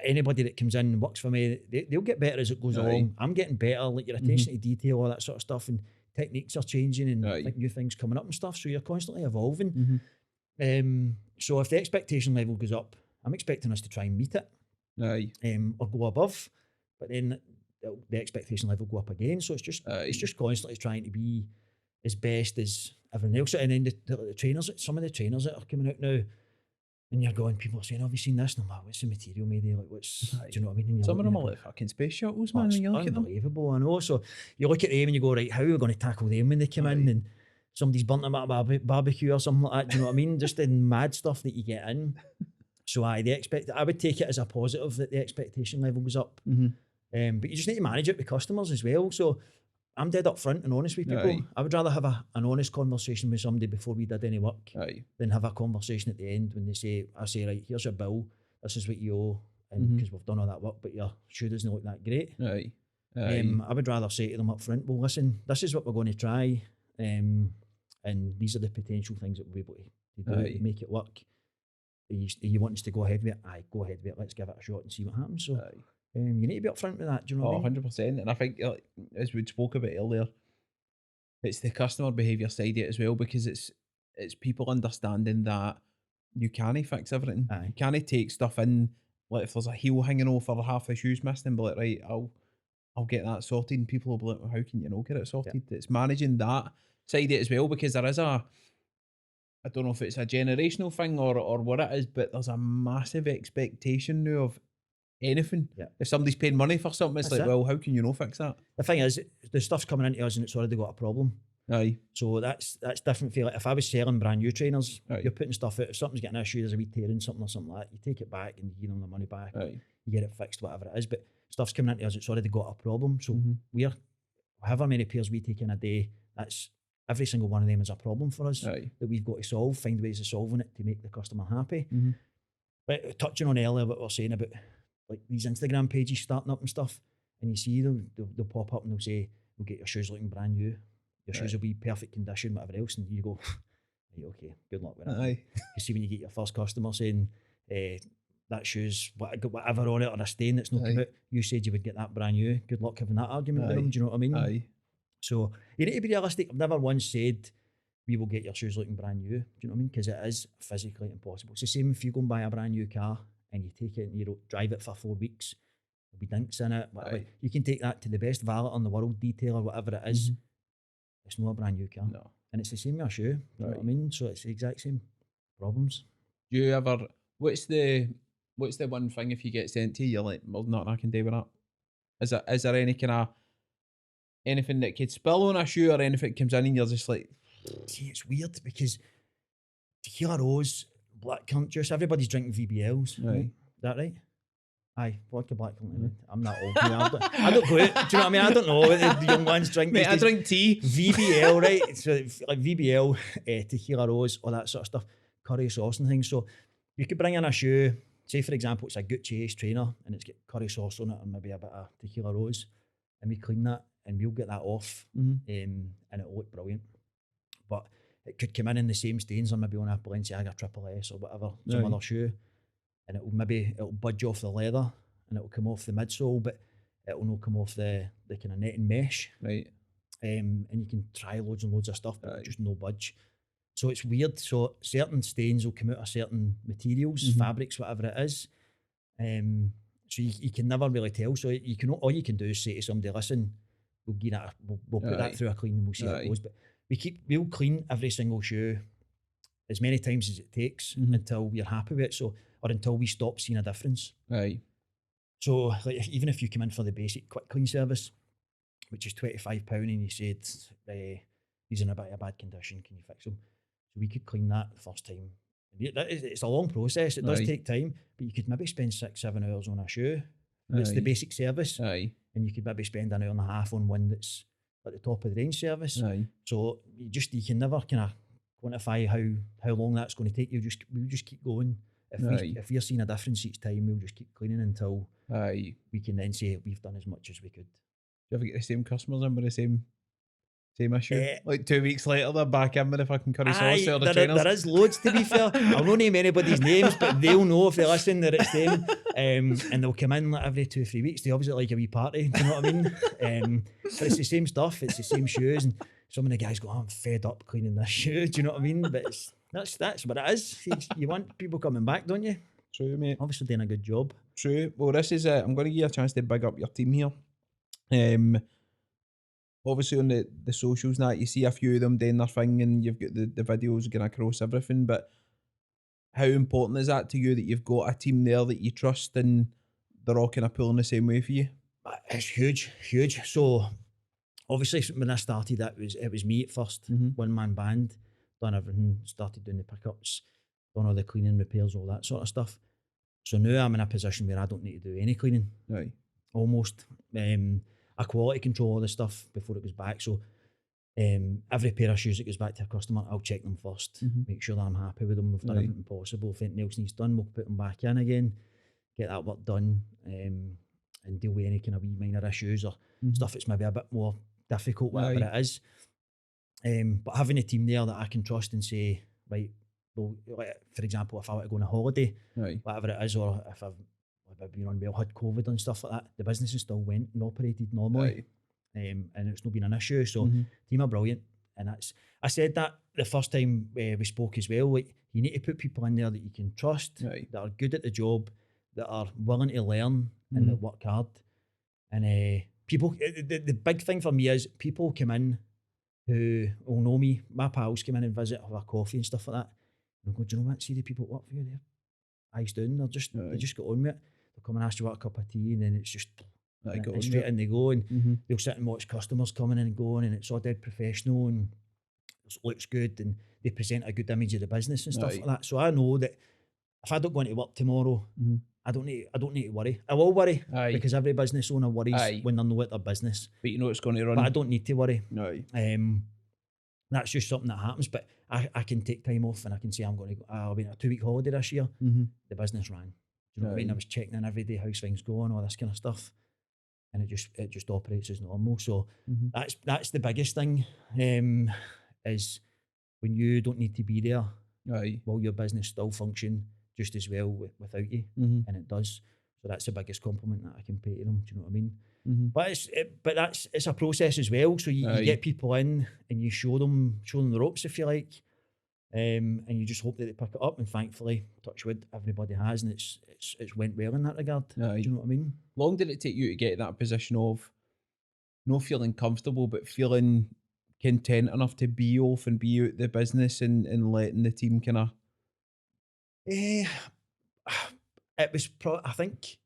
[SPEAKER 1] anybody that comes in and works for me, they'll get better as it goes along. I'm getting better, like your attention to detail, all that sort of stuff, and techniques are changing and like new things coming up and stuff. So you're constantly evolving. So if the expectation level goes up, I'm expecting us to try and meet it. Or go above, but then the expectation level go up again. So it's just constantly trying to be as best as everyone else. And then the trainers, some of the trainers that are coming out now, And you're going, people are saying, have you seen this? No, what's the material made of? Like, what's, do you know what I mean?
[SPEAKER 2] Some of them are like fucking space shuttles, man, when you look at them.
[SPEAKER 1] Unbelievable, I know. So you look at them and you go, right, how are we going to tackle them when they come in? And somebody's burnt them at a barbecue or something like that, do you know what I mean? Just the mad stuff that you get in. So I would take it as a positive that the expectation level goes up. But you just need to manage it with customers as well. So I'm dead up front and honest with people. I would rather have an honest conversation with somebody before we did any work than have a conversation at the end when I say, right, here's your bill, this is what you owe, and because we've done all that work, but your shoe doesn't look that great. I would rather say to them up front, well, listen, this is what we're going to try, and these are the potential things that we'll be able to do to make it work. You want us to go ahead with it? Aye, go ahead with it. Let's give it a shot and see what happens. So you need to be upfront with that. Do you know what I mean?
[SPEAKER 2] 100%. And I think, as we spoke about earlier, it's the customer behaviour side of it as well, because it's people understanding that you can't fix everything. You can't take stuff in. Like if there's a heel hanging off or half the shoes missing, but like, right, I'll get that sorted, and people will be like, well, how can you not get it sorted? It's managing that side of it as well, because there is I don't know if it's a generational thing or what it is, but there's a massive expectation now of anything. If somebody's paying money for something, it's well, how can you not fix that?
[SPEAKER 1] The thing is, the stuff's coming into us and it's already got a problem. So that's different for, like, if I was selling brand new trainers, you're putting stuff out. If something's getting an issue, there's a wee tear in something or something like that, you take it back and you give them the money back. You get it fixed, whatever it is. But stuff's coming into us, it's already got a problem. So we're, however many pairs we take in a day, that's every single one of them is a problem for us that we've got to solve, find ways of solving it to make the customer happy. But touching on earlier what we were saying about like these Instagram pages starting up and stuff, and you see them, they'll pop up and they'll say, we'll get your shoes looking brand new, your shoes will be perfect condition, whatever else, and you go, right, okay, good luck with it. You see when you get your first customer saying that shoe's whatever on it, or a stain that's not come out, you said you would get that brand new, good luck having that argument with them, do you know what I mean? So you need to be realistic. I've never once said we will get your shoes looking brand new, do you know what I mean? Because it is physically impossible. It's the same if you go and buy a brand new car and you take it and you drive it for 4 weeks, there'll be dinks in it, whatever. You can take that to the best valet in the world, detailer, whatever it is. It's not a brand new car. And it's the same with a shoe, you know what I mean? So it's the exact same problems.
[SPEAKER 2] Do you ever, what's the one thing if you get sent to you, you're like, well, nothing I can do with that? Is there any kind of anything that could spill on a shoe or anything that comes in and you're just like...
[SPEAKER 1] See, it's weird because Tequila Rose, black currant juice, everybody's drinking VBLs. Right. Is that right? Aye, vodka black currant. I'm not old. I don't go out. Do you know what I mean? I don't know what the young ones drink.
[SPEAKER 2] Mate, I drink tea.
[SPEAKER 1] VBL, right? So like VBL, Tequila Rose, all that sort of stuff, curry sauce and things. So you could bring in a shoe, say for example, it's a Gucci Ace trainer and it's got curry sauce on it and maybe a bit of Tequila Rose, and we clean that and we'll get that off, and it'll look brilliant. But it could come in the same stains on maybe on a Balenciaga Triple S or whatever, some other shoe, and it'll budge off the leather and it'll come off the midsole, but it'll not come off the kind of netting mesh. And you can try loads and loads of stuff, but just no budge. So it's weird. So certain stains will come out of certain materials, fabrics, whatever it is. So you can never really tell. So all you can do is say to somebody, listen, we'll put that through a clean and we'll see how it goes. But we'll clean every single shoe as many times as it takes until we're happy with it. So, or until we stop seeing a difference. So like even if you come in for the basic quick clean service, which is £25, and you said these are in a bit of bad condition, can you fix them? So we could clean that the first time. It's a long process. It does take time, but you could maybe spend 6-7 hours on a shoe. It's the basic service, and you could maybe spend an hour and a half on one that's at the top of the range service. So you can never kind of quantify how long that's going to take. We'll just keep going. If we're seeing a difference each time, we'll just keep cleaning until we can then say we've done as much as we could.
[SPEAKER 2] Do you ever get the same customers in with the same issue? Like 2 weeks later, they're back in with a fucking curry sauce or the trainers.
[SPEAKER 1] There is loads, to be fair. I'll not name anybody's names, but they'll know if they listen that it's them. And they'll come in like every 2 or 3 weeks. They obviously like a wee party, do you know what I mean? But it's the same stuff, it's the same shoes, and some of the guys go, I'm fed up cleaning this shoe, do you know what I mean? But that's what it is. You want people coming back, don't you?
[SPEAKER 2] True, mate.
[SPEAKER 1] Obviously doing a good job.
[SPEAKER 2] True. Well, this is I'm going to give you a chance to big up your team here. Obviously on the socials now, you see a few of them doing their thing and you've got the videos going across everything, but how important is that to you that you've got a team there that you trust and they're all kind of pulling the same way for you?
[SPEAKER 1] It's huge, huge. So obviously when I started, it was me at first, one man band, done everything, started doing the pickups, done all the cleaning, repairs, all that sort of stuff. So now I'm in a position where I don't need to do any cleaning.
[SPEAKER 2] Right.
[SPEAKER 1] Almost. I quality control all the stuff before it goes back. So every pair of shoes that goes back to a customer, I'll check them first, make sure that I'm happy with them. We've done everything possible. If anything else needs done, we'll put them back in again, get that work done, and deal with any kind of wee minor issues or stuff that's maybe a bit more difficult, whatever it is. But having a team there that I can trust and say, right, well, like, for example, if I were to go on a holiday, whatever it is, or if I've been unwell, had COVID and stuff like that, the business still went and operated normally, and it's not been an issue. So team are brilliant, and I said that the first time we spoke as well. Like, you need to put people in there that you can trust, that are good at the job, that are willing to learn and that work hard. And people, the big thing for me is people come in who will know me. My pals come in and visit, have a coffee and stuff like that. And I go, do you know what? See the people that work for you there? Eyes down. They just get on with it. They'll come and ask you what a cup of tea, and then it's just straight in they go, and they'll sit and watch customers coming in and going, and it's all dead professional and it looks good, and they present a good image of the business and stuff like that. So I know that if I don't go into work tomorrow, I don't need to worry. I will worry because every business owner worries when they know at their business.
[SPEAKER 2] But you know it's going to run.
[SPEAKER 1] But I don't need to worry. That's just something that happens. But I can take time off and I can say I'm going to go. I'll be on a 2-week holiday this year. The business ran. Do you know what I mean? I was checking in every day, how's things going, all this kind of stuff, and it just operates as normal. So that's the biggest thing. Is when you don't need to be there, while your business still function just as well without you, and it does. So that's the biggest compliment that I can pay to them. Do you know what I mean? But it's a process as well. So you get people in and you show them the ropes, if you like, and you just hope that they pick it up. And thankfully, touch wood, everybody has, and it's went well in that regard. Do you know what I mean?
[SPEAKER 2] Long did it take you to get in that position of not feeling comfortable, but feeling content enough to be off and be out the business and letting the team kind of?
[SPEAKER 1] It was I think,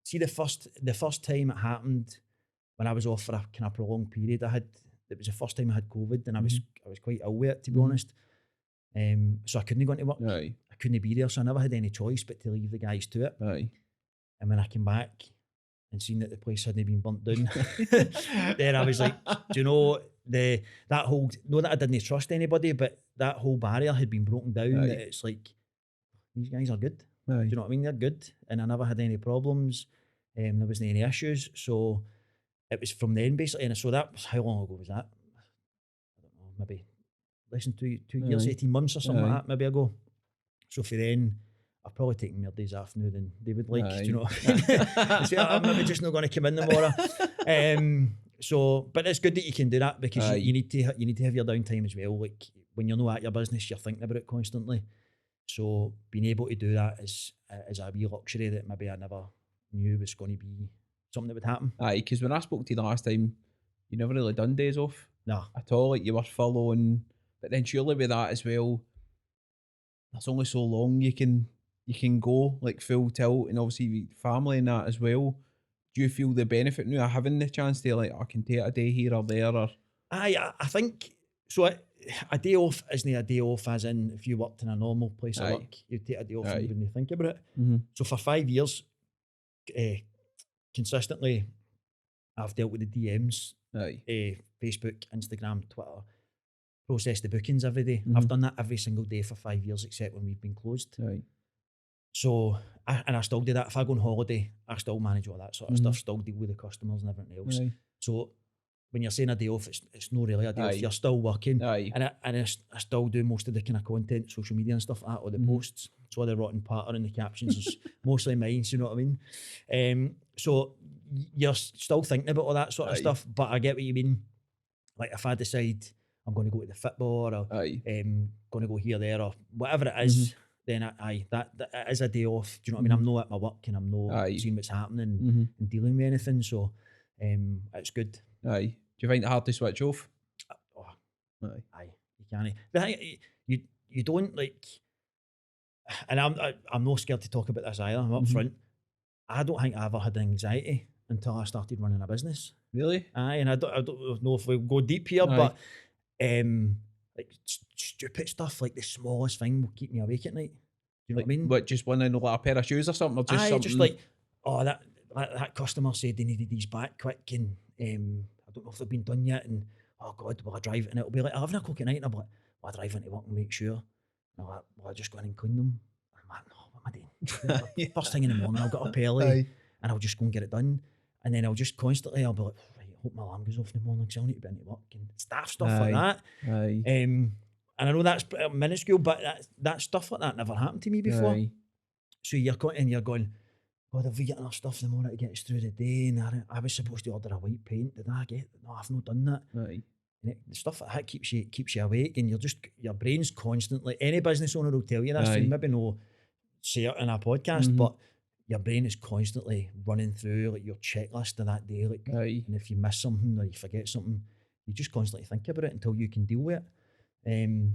[SPEAKER 1] see, the first time it happened when I was off for a kind of prolonged period, it was the first time I had COVID, and I was quite ill with it, to be honest. So I couldn't go into work. I couldn't be there, so I never had any choice but to leave the guys to it. And when I came back and seen that the place hadn't been burnt down, then I was like, do you know, that whole, not that I didn't trust anybody, but that whole barrier had been broken down. That it's like, these guys are good. Do you know what I mean? They're good, and I never had any problems. There wasn't any issues. So it was from then, basically. And so that was, how long ago was that? I don't know, maybe less than 2 years, 18 months or something like that, maybe ago. So for then, I've probably taken more days off now than they would like. Do you know what I mean? So I'm maybe just not going to come in tomorrow. So, but it's good that you can do that, because you need to have your downtime as well. Like, when you're not at your business, you're thinking about it constantly. So being able to do that is a wee luxury that maybe I never knew was going to be something that would happen.
[SPEAKER 2] Because when I spoke to you the last time, you never really done days off.
[SPEAKER 1] No.
[SPEAKER 2] At all. Like, you were following, but then surely with that as well, there's only so long you can go like full tilt, and obviously family and that as well. Do you feel the benefit now of having the chance to, like, I can take a day here or there? Or
[SPEAKER 1] I think so. A day off isn't a day off as in if you worked in a normal place of work, you take a day off and you wouldn't think about it. So for 5 years, consistently, I've dealt with the DMs, Facebook, Instagram, Twitter, process the bookings every day. I've done that every single day for 5 years, except when we've been closed. So, I still do that. If I go on holiday, I still manage all that sort of stuff, still deal with the customers and everything else. So when you're saying a day off, it's not really a day off. You're still working, and I still do most of the kind of content, social media and stuff like that, or the posts. So the rotten patter in the captions is mostly mine. So you know what I mean? So you're still thinking about all that sort of stuff. But I get what you mean. Like, if I decide I'm going to go to the football, or going to go here, there, or whatever it is, then that is a day off. Do you know what I mean? I'm not at my work, and I'm not seeing what's happening and dealing with anything. So it's good.
[SPEAKER 2] Do you find it hard to switch off?
[SPEAKER 1] You can't. But you don't, like, and I'm not scared to talk about this either. I'm up front. I don't think I ever had anxiety until I started running a business.
[SPEAKER 2] Really?
[SPEAKER 1] Aye, and I don't know if we go deep here, but like stupid stuff, like the smallest thing will keep me awake at night. Do you know what I mean?
[SPEAKER 2] What, just winning like a pair of shoes or something, or just something?
[SPEAKER 1] Just like, oh, that customer said they needed these back quick, and I don't know if they've been done yet, and oh God, will I drive it? And it'll be like 11 o'clock at night, and I'll be like, will I drive into work and make sure? And I'm like, will I just go in and clean them? I'm like, no, what am I doing? First thing in the morning, I'll get up early, and I'll just go and get it done, and then I'll just constantly, I'll be like, right, I hope my alarm goes off in the morning because I'll need to be into work, and stuff like that. And I know that's minuscule, but that stuff like that never happened to me before. So you're going, God, have we got enough stuff in the morning to get us through the day? And I was supposed to order a white paint. Did I get? No, I've not done that. And the stuff like that keeps you awake, and your brain's constantly. Any business owner will tell you this, and maybe no say it in a podcast, but your brain is constantly running through like your checklist of that day. Like, and if you miss something or you forget something, you just constantly think about it until you can deal with it.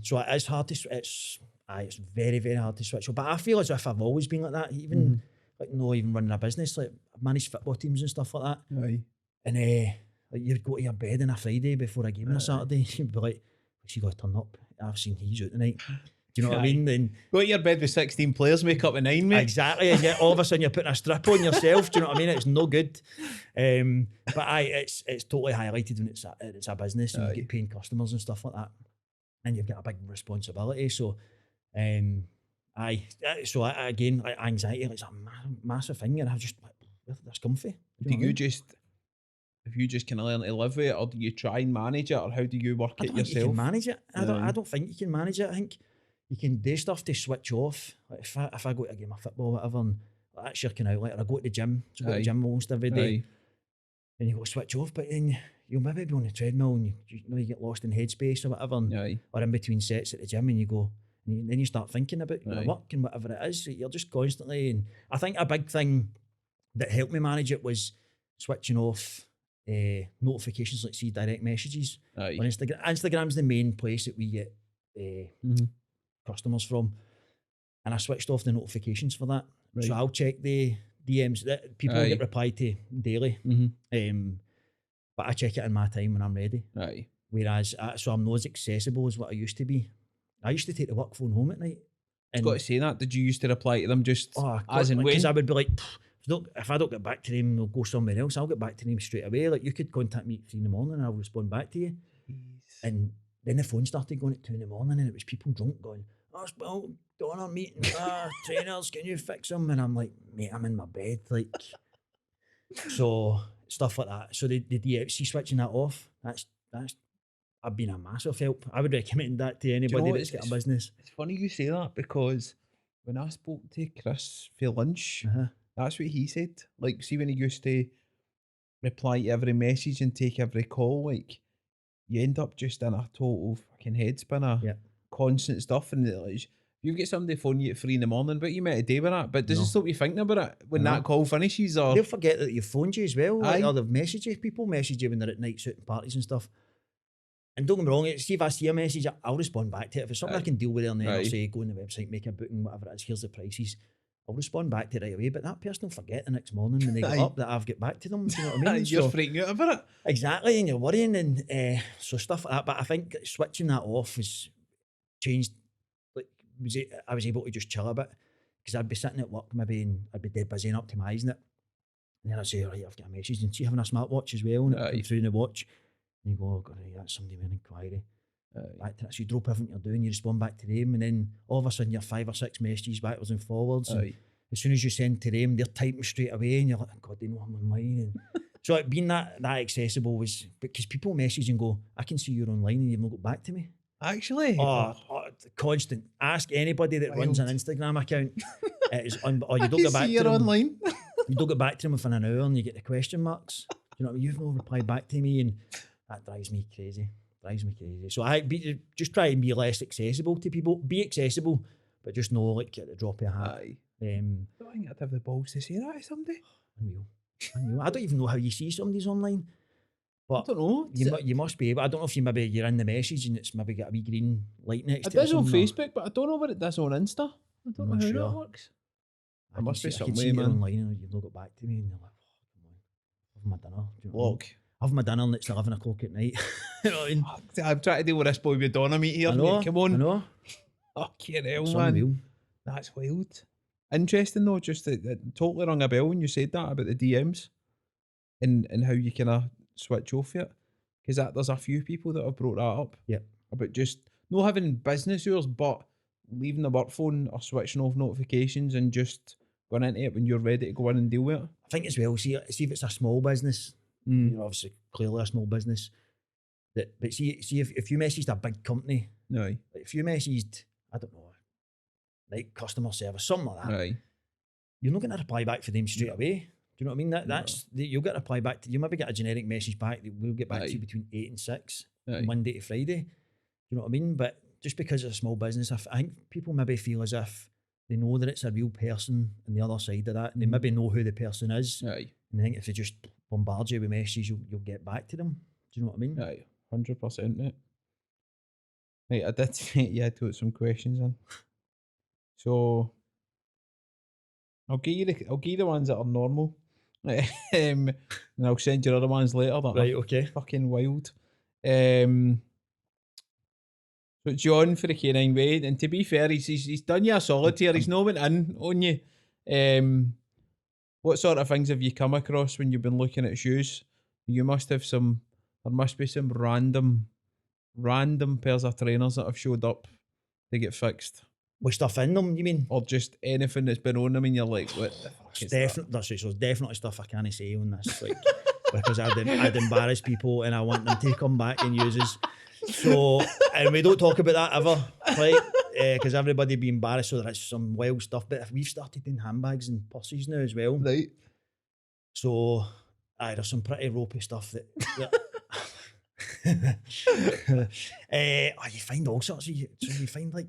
[SPEAKER 1] So it is hard to it's very, very hard to switch. But I feel as if I've always been like that. Even like not even running a business, like I've managed football teams and stuff like that. And like you'd go to your bed on a Friday before a game on a Saturday, you'd be like, "What's he got to turn up? I've seen he's out tonight." Do you know what I mean? Then
[SPEAKER 2] go to your bed with 16 players, make up a 9, mate.
[SPEAKER 1] Exactly, and yet all of a sudden you're putting a strip on yourself. Do you know what I mean? It's no good. But it's totally highlighted when it's a business and you get paying customers and stuff like that, and you've got a big responsibility. So, again, anxiety, it's a massive thing, and I just like, where did this come from?
[SPEAKER 2] Have you just kind of learn to live with it, or do you try and manage it, or how do you work it yourself?
[SPEAKER 1] You can manage it. I don't think you can manage it. I think you can do stuff to switch off. Like if I go to a game of football or whatever, and that's your kind of outlet, or I go to the gym, so I go to the gym almost every day, and you go switch off, but then you'll maybe be on the treadmill and you get lost in headspace or whatever, or in between sets at the gym, and you go, and then you start thinking about your work and whatever it is. So you're just constantly, and I think a big thing that helped me manage it was switching off notifications, like see direct messages on Instagram. Instagram's the main place that we get customers from, and I switched off the notifications for that. So I'll check the DMs that people get replied to daily, but I check it in my time when I'm ready. Whereas so I'm not as accessible as what I used to be. I used to take the work phone home at night.
[SPEAKER 2] I've got to say that. Did you used to reply to them just as and when?
[SPEAKER 1] Because I would be like, if I don't get back to them, they'll go somewhere else. I'll get back to them straight away. Like, you could contact me at 3 a.m. and I'll respond back to you. And then the phone started going at 2 a.m, and it was people drunk going, "Oh, well, going on meeting, trainers, can you fix them?" And I'm like, mate, I'm in my bed. Like, so stuff like that. So the DFC switching that off, that's I've been a massive help. I would recommend that to anybody that's got a business.
[SPEAKER 2] It's funny you say that, because when I spoke to Chris for lunch, that's what he said. Like, see, when he used to reply to every message and take every call, like, you end up just in a total fucking head spinner, constant stuff. And like, you get somebody phone you at 3 a.m, but you met a day with that, but doesn't stop you thinking about it when that call finishes. Or
[SPEAKER 1] they'll forget that you've phoned you as well, or they've messaged you. People message you when they're at nights out and parties and stuff. And don't get me wrong, see, if I see a message, I'll respond back to it. If it's something I can deal with, and then I'll say, go on the website, make a booking, whatever it is, here's the prices. I'll respond back to it right away. But that person will forget the next morning when they get up that I've got back to them. Do you know what I mean?
[SPEAKER 2] You're freaking out about it.
[SPEAKER 1] Exactly, and you're worrying, and so stuff like that. But I think switching that off has changed. Like, I was able to just chill a bit, because I'd be sitting at work maybe, and I'd be dead busy and optimising it. And then I'd say, right, I've got a message, and see, having a smartwatch as well, and it comes through in the watch. And you go, oh God, that's somebody with an inquiry. Back to that. So you drop everything you're doing, you respond back to them, and then all of a sudden you're 5 or 6 messages backwards and forwards. And as soon as you send to them, they're typing straight away, and you're like, God, they know I'm online. And so it being that accessible was, because people message and go, I can see you're online, and you've not got back to me.
[SPEAKER 2] Actually?
[SPEAKER 1] Constant. Ask anybody that runs an Instagram account. It is or you don't get back to
[SPEAKER 2] you're
[SPEAKER 1] them.
[SPEAKER 2] Online.
[SPEAKER 1] You don't get back to them within an hour, and you get the question marks. You know what I mean? You've not replied back to me, and that drives me crazy. So I just try and be less accessible to people. Be accessible, but just know, like, at the drop of a hat.
[SPEAKER 2] I don't think I'd have the balls to say that to somebody.
[SPEAKER 1] Unreal. I don't even know how you see somebody's online. But
[SPEAKER 2] I don't know.
[SPEAKER 1] You must be able. I don't know if you're in the message and it's maybe got a wee green light next to it.
[SPEAKER 2] It does on Facebook, but I don't know what it does on Insta. I don't know how that works.
[SPEAKER 1] There must be something way, man. Online and you've not got back to me and you're like, oh, come on, have my dinner. Do you know
[SPEAKER 2] Look.
[SPEAKER 1] Have my dinner and it's 11 o'clock at night. You know what I mean?
[SPEAKER 2] I'm trying to deal with this boy with Donna meet here, mate. Come on.
[SPEAKER 1] I know.
[SPEAKER 2] Fucking hell, man. Unreal. That's wild. Interesting though, just that totally rung a bell when you said that about the DMs and how you kind of switch off it. Because there's a few people that have brought that up.
[SPEAKER 1] Yeah.
[SPEAKER 2] About just not having business hours, but leaving the work phone or switching off notifications and just going into it when you're ready to go in and deal with it.
[SPEAKER 1] I think as well, see if it's a small business, you're obviously clearly a small business. But see if you messaged a big company, if you messaged, I don't know, like customer service, something like that, you're not going to reply back for them straight away. Do you know what I mean? That's you'll get a reply back. You maybe get a generic message back that we'll get back to you between 8 and 6, Monday to Friday. Do you know what I mean? But just because it's a small business, I think people maybe feel as if they know that it's a real person on the other side of that, and they maybe know who the person is. And they think if they just bombard you with messages, you'll get back to them. Do you know what I mean?
[SPEAKER 2] 100%, mate. Right, I did think you had to put some questions in. So I'll give you the ones that are normal. And I'll send you other ones later that are fucking wild. So John for the K9 Way, and to be fair, he's done you a solid here. He's not went in on you. What sort of things have you come across when you've been looking at shoes? You must have there must be some random pairs of trainers that have showed up to get fixed.
[SPEAKER 1] With stuff in them, you mean?
[SPEAKER 2] Or just anything that's been on them and you're like, what the fuck is that?
[SPEAKER 1] There's definitely stuff I can't say on this, like, because I'd embarrass people and I want them to come back and use us. So, and we don't talk about that ever, right? Because everybody be embarrassed, so there's some wild stuff. But we've started doing handbags and purses now as well.
[SPEAKER 2] Right.
[SPEAKER 1] So, there's some pretty ropey stuff that you find all sorts of, so you find like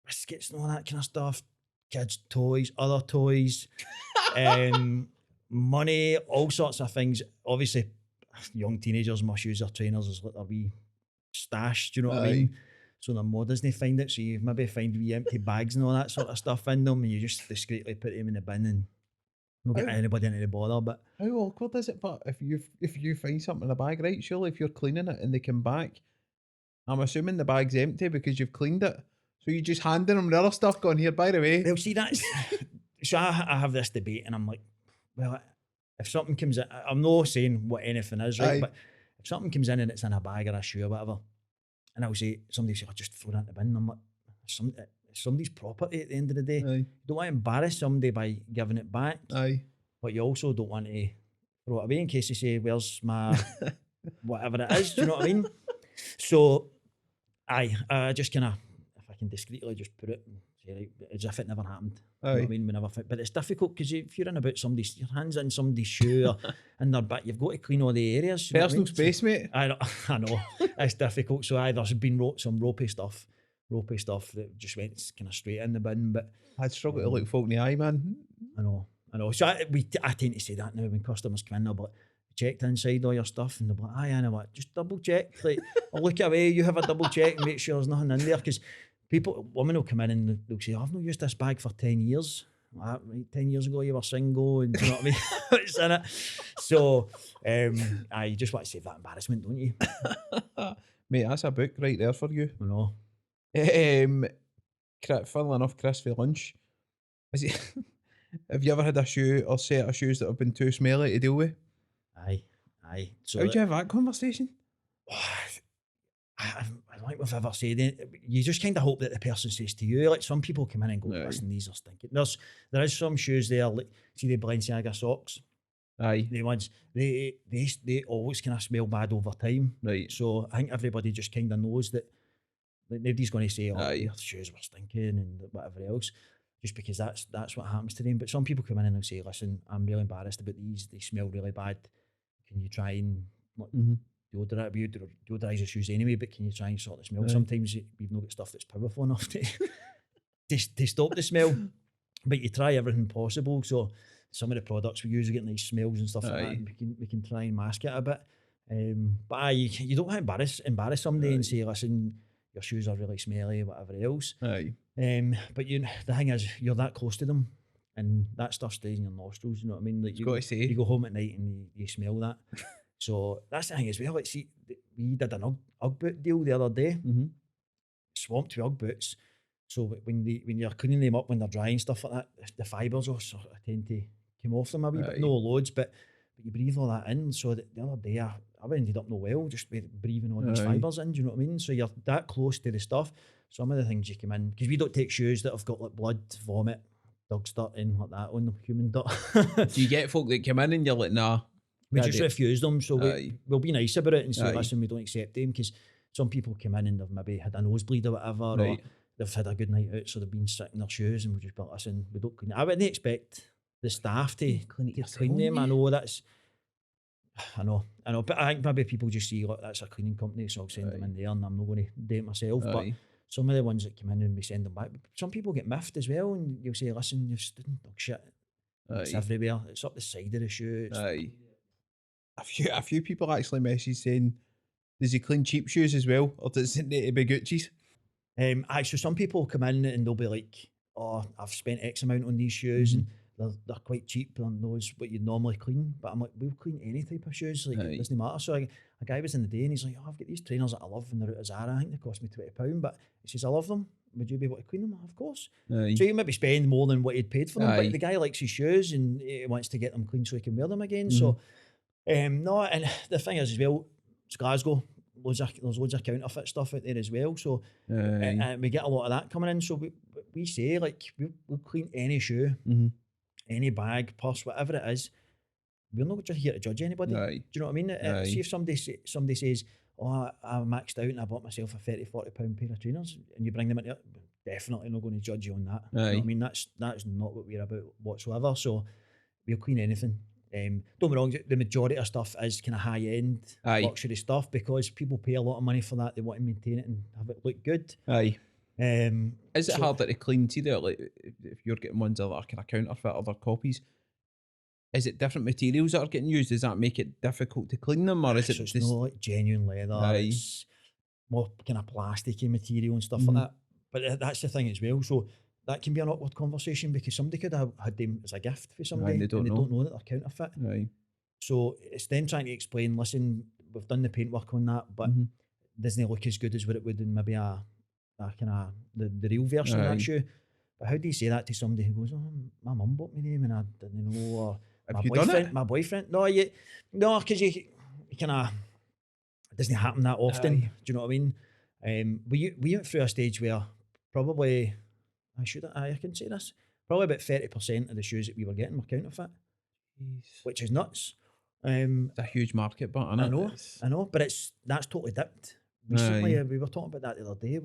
[SPEAKER 1] biscuits and all that kind of stuff, kids' toys, other toys, money, all sorts of things. Obviously, young teenagers must use their trainers as like their wee stash, do you know what I mean? So their mothers they find it, so you maybe find wee empty bags and all that sort of stuff in them, and you just discreetly put them in the bin and not get anybody into the bother. But
[SPEAKER 2] how awkward is it? But if you find something in a bag, right? Surely if you're cleaning it and they come back, I'm assuming the bag's empty because you've cleaned it. So you just handing them the other stuff going here, by the way.
[SPEAKER 1] Well, see, that's... So I have this debate and I'm like, well, if something comes in, I'm not saying what anything is, right? But if something comes in and it's in a bag or a shoe or whatever, and I'll say, somebody say, just throw that in the bin. And I'm like, it's somebody's property at the end of the day. You don't want to embarrass somebody by giving it back. But you also don't want to throw it away in case they say, where's my whatever it is, do you know what I mean? So, I just kind of, if I can discreetly just put it and say, right, as if it never happened. You know what I mean? But it's difficult because if you're in about your hands in somebody's shoe or in their back, you've got to clean all the areas.
[SPEAKER 2] Personal space, mate.
[SPEAKER 1] I know. It's difficult. So there's been some ropey stuff that just went kind of straight in the bin. But
[SPEAKER 2] I'd struggle to look folk in the eye, man.
[SPEAKER 1] I know. So I tend to say that now when customers come in, they're like, checked inside all your stuff, and they're like, I know what, just double check. Like, I'll look away, you have a double check and make sure there's nothing in there. Because women will come in and they'll say, I've not used this bag for 10 years. Right, 10 years ago you were single, and do you know what I mean? It's in it. So, you just want to save that embarrassment, don't you?
[SPEAKER 2] Mate, that's a book right there for you.
[SPEAKER 1] I know.
[SPEAKER 2] Funnily enough, Chris for lunch. Have you ever had a shoe or set of shoes that have been too smelly to deal with?
[SPEAKER 1] Aye. So
[SPEAKER 2] how'd you have that conversation?
[SPEAKER 1] I don't think we've ever said it. You just kind of hope that the person says to you, like some people come in and go, listen, these are stinking. There is some shoes there, like, see the Balenciaga socks? The ones, they always kind of smell bad over time.
[SPEAKER 2] Right.
[SPEAKER 1] So I think everybody just kind of knows that nobody's going to say, your shoes were stinking and whatever else, just because that's what happens to them. But some people come in and they'll say, listen, I'm really embarrassed about these. They smell really bad. Can you try and deodorize the shoes anyway, but can you try and sort the smell? Sometimes we've not got stuff that's powerful enough to stop the smell, but you try everything possible. So some of the products we use are getting nice smells and stuff like that, and we can try and mask it a bit. But you don't want to embarrass somebody and say, listen, your shoes are really smelly, whatever else.
[SPEAKER 2] Aye.
[SPEAKER 1] But the thing is, you're that close to them, and that stuff stays in your nostrils. You know what I mean? Like you go home at night and you smell that. So that's the thing as well. Like, see, we did an Ugg boot deal the other day. Swamped with Ugg boots. So when you're cleaning them up when they're dry and stuff like that, the fibres will sort of tend to come off them a wee bit. No loads, but you breathe all that in. So the other day I ended up no well just with breathing all these fibres in. Do you know what I mean? So you're that close to the stuff. Some of the things you come in, because we don't take shoes that have got like blood, vomit, dog's dirt, and like that on them, human dirt.
[SPEAKER 2] Do you get folk that come in and you're like, nah?
[SPEAKER 1] We just refuse them. So we'll be nice about it and say, listen, we don't accept them, because some people come in and they've maybe had a nosebleed or whatever, or they've had a good night out, so they've been sick in their shoes, and we'll just be like, listen, we don't clean. I wouldn't expect the staff to clean them. I know that's, I know, but I think maybe people just see, look, that's a cleaning company, so I'll send them in there, and I'm not going to do it myself. But some of the ones that come in and we send them back, some people get miffed as well, and you'll say, listen, you've stood in dog shit. It's everywhere. It's up the side of the shoe.
[SPEAKER 2] A few people actually message saying, does he clean cheap shoes as well, or does it need to be Gucci's?
[SPEAKER 1] So some people come in and they'll be like, oh, I've spent X amount on these shoes, and they're quite cheap on those, what you'd normally clean. But I'm like, we'll clean any type of shoes, like it doesn't matter. So a guy was in the day and he's like, oh, I've got these trainers that I love, and they're out of Zara. I think they cost me £20, but he says, I love them. Would you be able to clean them? Of course. So you maybe spend more than what he'd paid for them, but the guy likes his shoes and he wants to get them clean so he can wear them again. So no, and the thing is as well, it's Glasgow. There's loads of counterfeit stuff out there as well. So and we get a lot of that coming in. So we say, like, we'll clean any shoe, any bag, purse, whatever it is. We're not just here to judge anybody. Do you know what I mean? See if somebody says, oh, I maxed out and I bought myself a £30-40 pair of trainers, and you bring them into it, definitely not going to judge you on that. You know what I mean? That's not what we're about whatsoever. So we'll clean anything. Don't get me wrong, the majority of stuff is kind of high-end luxury stuff, because people pay a lot of money for that. They want to maintain it and have it look good.
[SPEAKER 2] Is it harder to clean to there? Like, if you're getting ones that are kind of counterfeit, other copies, is it different materials that are getting used? Does that make it difficult to clean them, or is it?
[SPEAKER 1] It's not like genuine leather. It's more kind of plasticky material and stuff like that. But that's the thing as well. So that can be an awkward conversation, because somebody could have had them as a gift for somebody, and they don't know that they're counterfeit. So it's then trying to explain, listen, we've done the paintwork on that, but doesn't look as good as what it would in maybe a kind of the real version of that shoe. But how do you say that to somebody who goes, oh, my mum bought me them and I didn't know, or my boyfriend? No, because you kind of, it doesn't happen that often. Do you know what I mean? We went through a stage where probably, I can say this, probably about 30% of the shoes that we were getting were counterfeit. Which is nuts.
[SPEAKER 2] It's a huge market, but I
[SPEAKER 1] know, but that's totally dipped recently. We were talking about that the other day.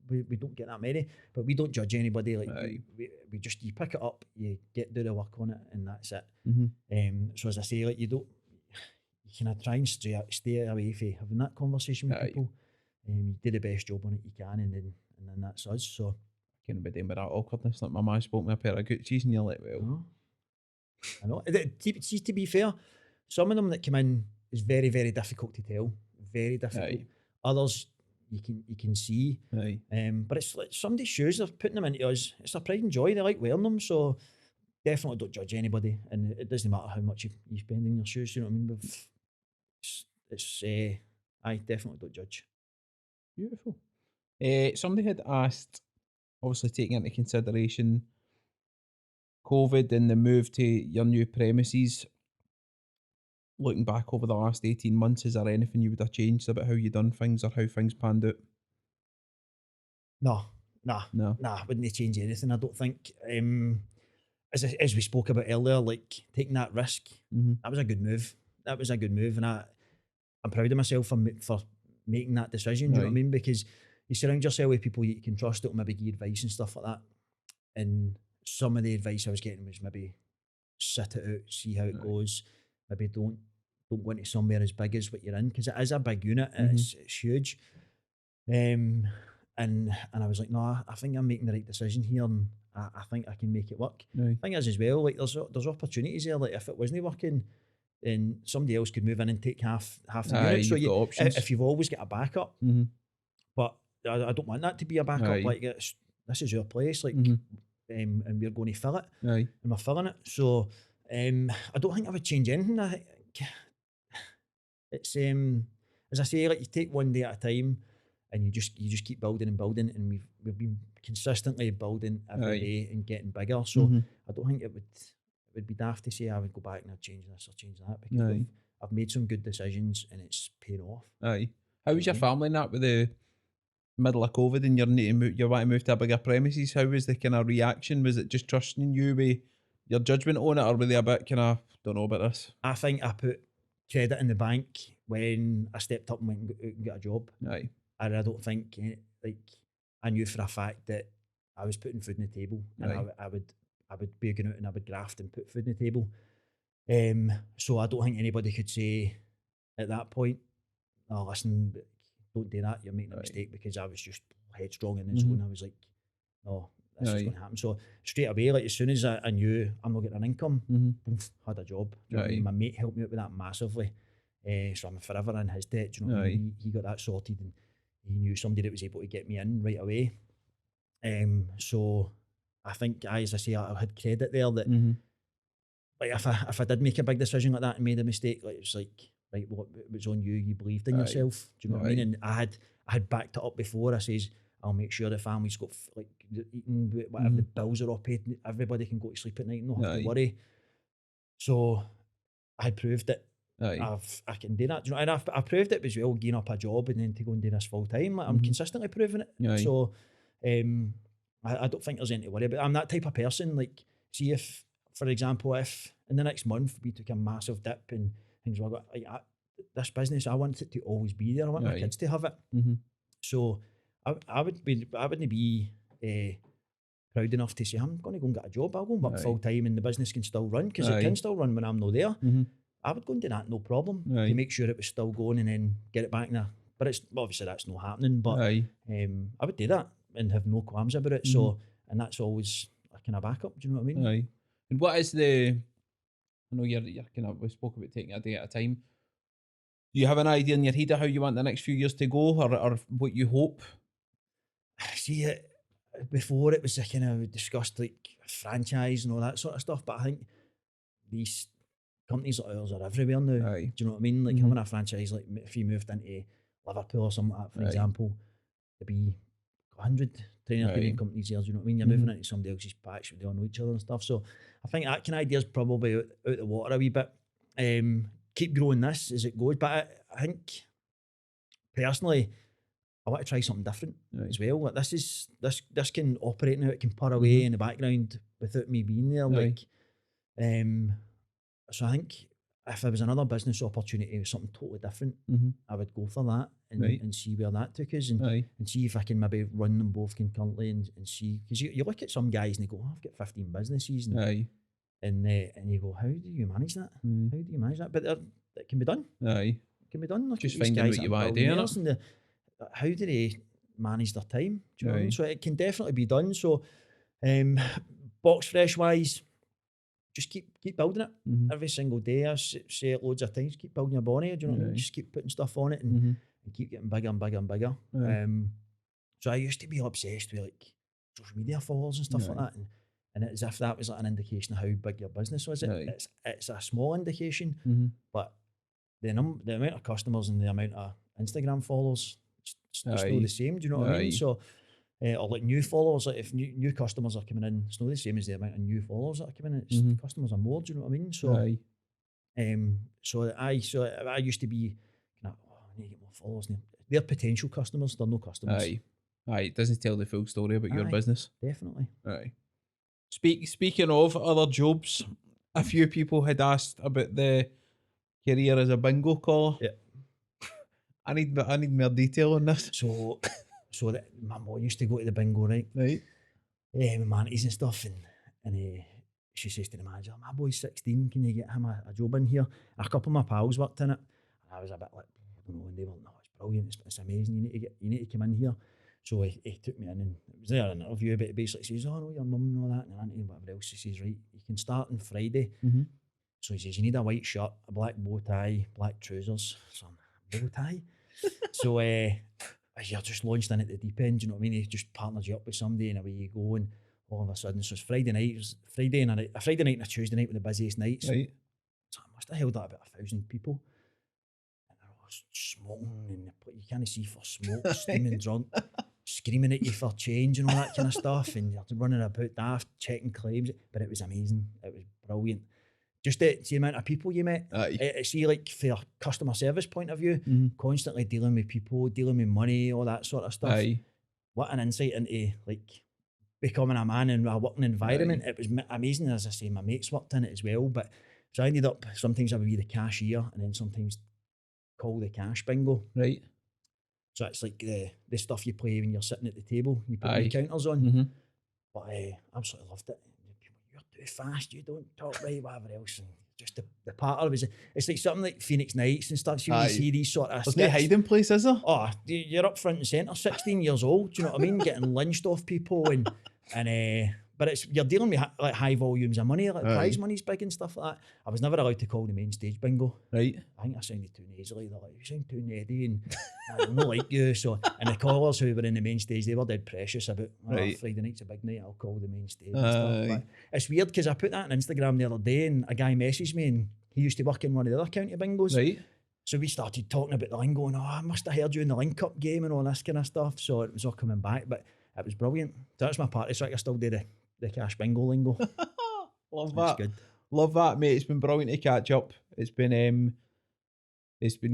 [SPEAKER 1] We don't get that many, but we don't judge anybody. Like we just, you pick it up, you do the work on it, and that's it. So as I say, like, you kind of try and stay away from having that conversation with people. You do the best job on it you can, and then that's us. So
[SPEAKER 2] I can't be dealing with that awkwardness. Like, my man spoke me a pair of Gucci's, and you're like, well.
[SPEAKER 1] I know. See, to be fair, some of them that come in is very, very difficult to tell. Very difficult. Others you can see. But it's like somebody's shoes, they're putting them into us. It's their pride and joy. They like wearing them. So definitely don't judge anybody. And it doesn't matter how much you spend in your shoes. You know what I mean? I definitely don't judge.
[SPEAKER 2] Beautiful. Somebody had asked, obviously taking into consideration COVID and the move to your new premises, looking back over the last 18 months, is there anything you would have changed about how you done things or how things panned out?
[SPEAKER 1] No, I wouldn't change anything, I don't think. As we spoke about earlier, like, taking that risk, that was a good move. And I'm proud of myself for making that decision. Do you know what I mean? Because you surround yourself with people you can trust that will maybe give you advice and stuff like that. And some of the advice I was getting was maybe sit it out, see how it goes. Maybe don't go into somewhere as big as what you're in, because it is a big unit. It's huge. And I was like, no, I think I'm making the right decision here, and I think I can make it work. Thing is as well, like, there's opportunities there. Like, if it wasn't working, then somebody else could move in and take half the unit. So if you've always got a backup. But I don't want that to be a backup.
[SPEAKER 2] Aye.
[SPEAKER 1] Like this is your place, like, and we're going to fill it,
[SPEAKER 2] Aye.
[SPEAKER 1] and we're filling it. So I don't think I would change anything. I think it's as I say, like, you take one day at a time, and you just keep building and building, and we've been consistently building every
[SPEAKER 2] Aye.
[SPEAKER 1] day and getting bigger. So I don't think it would be daft to say I would go back and I'd change this or change that, because
[SPEAKER 2] Aye.
[SPEAKER 1] I've made some good decisions and it's paying off.
[SPEAKER 2] Aye. How was your family in that with the middle of COVID and you want to move to a bigger premises? How was the kind of reaction? Was it just trusting you with your judgment on it, or were they a bit kind of, don't know about this?
[SPEAKER 1] I think I put credit in the bank when I stepped up and went and got a job.
[SPEAKER 2] Aye.
[SPEAKER 1] And I don't think, like, I knew for a fact that I was putting food on the table, and I would be going out and I would graft and put food on the table. So I don't think anybody could say at that point, "Oh, listen, don't do that. You're making a mistake," because I was just headstrong in the zone. I was like, "No, this is going to happen." So straight away, like, as soon as I knew I'm not getting an income, poof, had a job. Do you know what I mean? My mate helped me out with that massively. So I'm forever in his debt. Do you know what I mean? He got that sorted, and he knew somebody that was able to get me in right away. So I think, as I say, I had credit there that, like, if I did make a big decision like that and made a mistake, like, it's like, right, well, it was on you. You believed in yourself. Do you know what I mean? And I had backed it up before. I says, I'll make sure the family's got like eating, whatever, the bills are all paid. Everybody can go to sleep at night and not have to worry. So I had proved that I can do that. Do you know? And I've proved it as well, getting up a job and then to go and do this full time. Like, I'm consistently proving it. So I don't think there's anything to worry about. I'm that type of person. Like, see, if, for example, if in the next month we took a massive dip and things were like, this business, I want it to always be there. I want my kids to have it. So I wouldn't be proud enough to say I'm going to go and get a job. I'll go and work full time and the business can still run, because it can still run when I'm not there. I would go and do that, no problem, to make sure it was still going and then get it back there. But it's obviously that's not happening. But I would do that and have no qualms about it. So, and that's always a kind of backup. Do you know what I mean?
[SPEAKER 2] Aye. And what is I know you're kind of, we spoke about taking a day at a time. Do you have an idea in your head of how you want the next few years to go, or what you hope?
[SPEAKER 1] See, before it was a kind of discussed, like, franchise and all that sort of stuff. But I think these companies like ours are everywhere now. Do you know what I mean? Like, having a franchise, like if you moved into Liverpool or something like that, for example, there'd be 100 trainer training companies there. Do you know what I mean? You're moving into somebody else's patch where they all know each other and stuff. So I think that kind of idea is probably out the water a wee bit. Keep growing this as it goes. But I think personally, I want to try something different as well. Like, this can operate now. It can purr away in the background without me being there. Like, so I think if there was another business opportunity with something totally different, I would go for that and see where that took us, and see if I can maybe run them both concurrently and see, because you look at some guys and they go, oh, I've got 15 businesses, and you go, how do you manage that? How do you manage that? But it can be done. It can be done. Look,
[SPEAKER 2] just finding what you want to do.
[SPEAKER 1] How do they manage their time? Do you know what I mean? So it can definitely be done. So Box Fresh wise, just keep building it every single day. I say it loads of times, keep building your body. Do you know what I mean? Just keep putting stuff on it and keep getting bigger and bigger and bigger. So I used to be obsessed with, like, social media followers and stuff like that, and it's as if that was like an indication of how big your business was. It's a small indication, but the amount of customers and the amount of Instagram followers, it's not the same. Do you know what I mean? So, or like new followers, like if new customers are coming in, it's not the same as the amount of new followers that are coming in. It's the customers are more. Do you know what I mean? So, so I used to be kind of, I need to get more followers. They're potential customers. They're no customers.
[SPEAKER 2] It doesn't tell the full story about your business.
[SPEAKER 1] Definitely.
[SPEAKER 2] Speaking of other jobs, a few people had asked about the career as a bingo caller. I need more detail on this.
[SPEAKER 1] So that my mum used to go to the bingo, right? With my aunties and stuff, and she says to the manager, my boy's 16, can you get him a job in here? And a couple of my pals worked in it, and I was a bit like, I don't know, and they were, no, it's brilliant, it's amazing, you need to come in here. So he took me in, and it was there an interview, but he basically says, oh no, your mum and all that, and auntie and whatever else. He says, right, you can start on Friday. So he says, you need a white shirt, a black bow tie, black trousers. So I'm, bow tie? So you're just launched in at the deep end, do you know what I mean? He just partners you up with somebody and away you go, and all of a sudden, so it's Friday night, a Friday night and a Tuesday night were the busiest nights.
[SPEAKER 2] Right.
[SPEAKER 1] So I must have held that about 1,000 people. And I was smoking, and you can't see for smoke, steaming drunk, screaming at you for change and all that kind of stuff, and you're running about daft, checking claims, but it was amazing. It was brilliant. Just the amount of people you met. See, like, for a customer service point of view, constantly dealing with people, dealing with money, all that sort of stuff. What an insight into, like, becoming a man in a working environment. It was amazing. As I say, my mates worked in it as well, but so I ended up, sometimes I would be the cashier and then sometimes call the cash bingo.
[SPEAKER 2] Right.
[SPEAKER 1] So it's like the stuff you play when you're sitting at the table, you put the counters on. But I absolutely loved it. People, you're too fast, you don't talk right, whatever else. And just the part of it, it's like something like Phoenix Nights and stuff. So you see these sort of
[SPEAKER 2] There's no hiding place, is there?
[SPEAKER 1] Oh, you're up front and centre, 16 years old, do you know what I mean? Getting lynched off people and but you're dealing with like high volumes of money, like prize money's big and stuff like that. I was never allowed to call the main stage bingo.
[SPEAKER 2] Right.
[SPEAKER 1] I think I sounded too nasally. They're like, you sound too nerdy and I don't like you. So, and the callers who were in the main stage, they were dead precious about, Friday night's a big night, I'll call the main stage and stuff. But it's weird because I put that on Instagram the other day and a guy messaged me and he used to work in one of the other county bingos.
[SPEAKER 2] Right.
[SPEAKER 1] So we started talking about the lingo and I must have heard you in the link up game and all this kind of stuff. So it was all coming back, but it was brilliant. So that's my party trick. I still do the cash bingo lingo.
[SPEAKER 2] Love that.
[SPEAKER 1] Good.
[SPEAKER 2] Love that, mate. It's been brilliant to catch up. It's been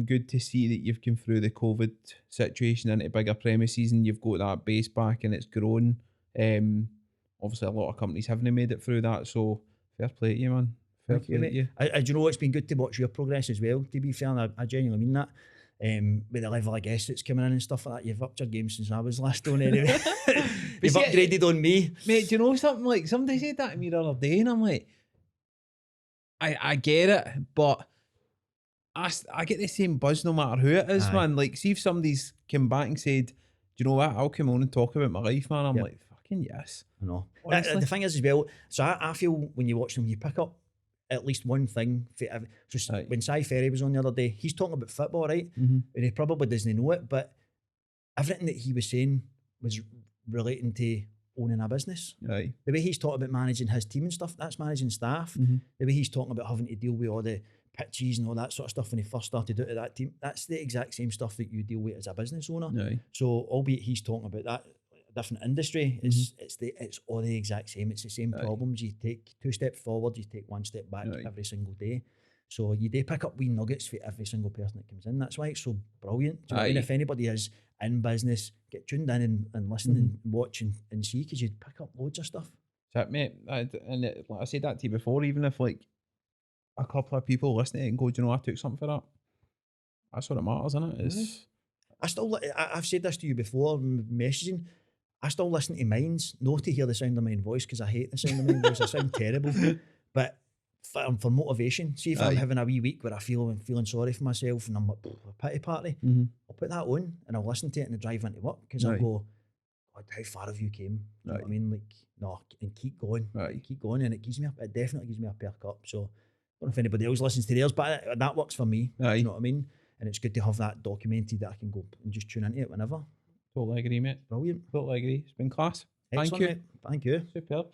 [SPEAKER 2] good to see that you've come through the COVID situation into bigger premises and you've got that base back and it's grown. Obviously a lot of companies haven't made it through that, so fair play to you, man. Fair play to you.
[SPEAKER 1] Do you know, it's been good to watch your progress as well, to be fair, and I genuinely mean that. With the level of guests that's coming in and stuff like that, you've upped your game since I was last on anyway. You've upgraded on me.
[SPEAKER 2] Mate, do you know something? Like, somebody said that to me the other day and I'm like, I get it, but I get the same buzz no matter who it is, man. Like, see if somebody's come back and said, do you know what, I'll come on and talk about my life, man. I'm like, fucking yes.
[SPEAKER 1] I know. The thing is as well, so I feel when you watch them, you pick up at least one thing. So when Cy Ferry was on the other day, he's talking about football, right? And he probably doesn't know it, but everything that he was saying was relating to owning a business.
[SPEAKER 2] Right.
[SPEAKER 1] The way he's talking about managing his team and stuff, that's managing staff. The way he's talking about having to deal with all the pitches and all that sort of stuff when he first started out of that team, that's the exact same stuff that you deal with as a business owner.
[SPEAKER 2] Right.
[SPEAKER 1] So albeit he's talking about that different industry, it's all the exact same. It's the same problems. You take 2 steps forward, you take 1 step back every single day. So you do pick up wee nuggets for every single person that comes in. That's why it's so brilliant. Do you know what I mean? If anybody is in business, get tuned in and listen and watch and see, because you'd pick up loads of stuff.
[SPEAKER 2] That's it, mate. Like I said that to you before, even if like a couple of people listen to it and go, do you know, I took something for that. That's what it matters, isn't it?
[SPEAKER 1] I've said this to you before, messaging. I still listen to mine's, not to hear the sound of my own voice, because I hate the sound of my own voice. I sound terrible. But for motivation, see if I'm having a wee week where I'm feeling sorry for myself and I'm like, a pity party, I'll put that on and I'll listen to it in the drive into work, because I'll go, God, how far have you came? You know what I mean? Like, no, and keep going. Keep going. And it definitely gives me a perk up. So I don't know if anybody else listens to theirs, but that works for me. You know what I mean? And it's good to have that documented that I can go and just tune into it whenever.
[SPEAKER 2] Totally agree, mate.
[SPEAKER 1] Brilliant.
[SPEAKER 2] Totally agree. It's been class.
[SPEAKER 1] Excellent,
[SPEAKER 2] Thank you.
[SPEAKER 1] Mate. Thank you.
[SPEAKER 2] Superb.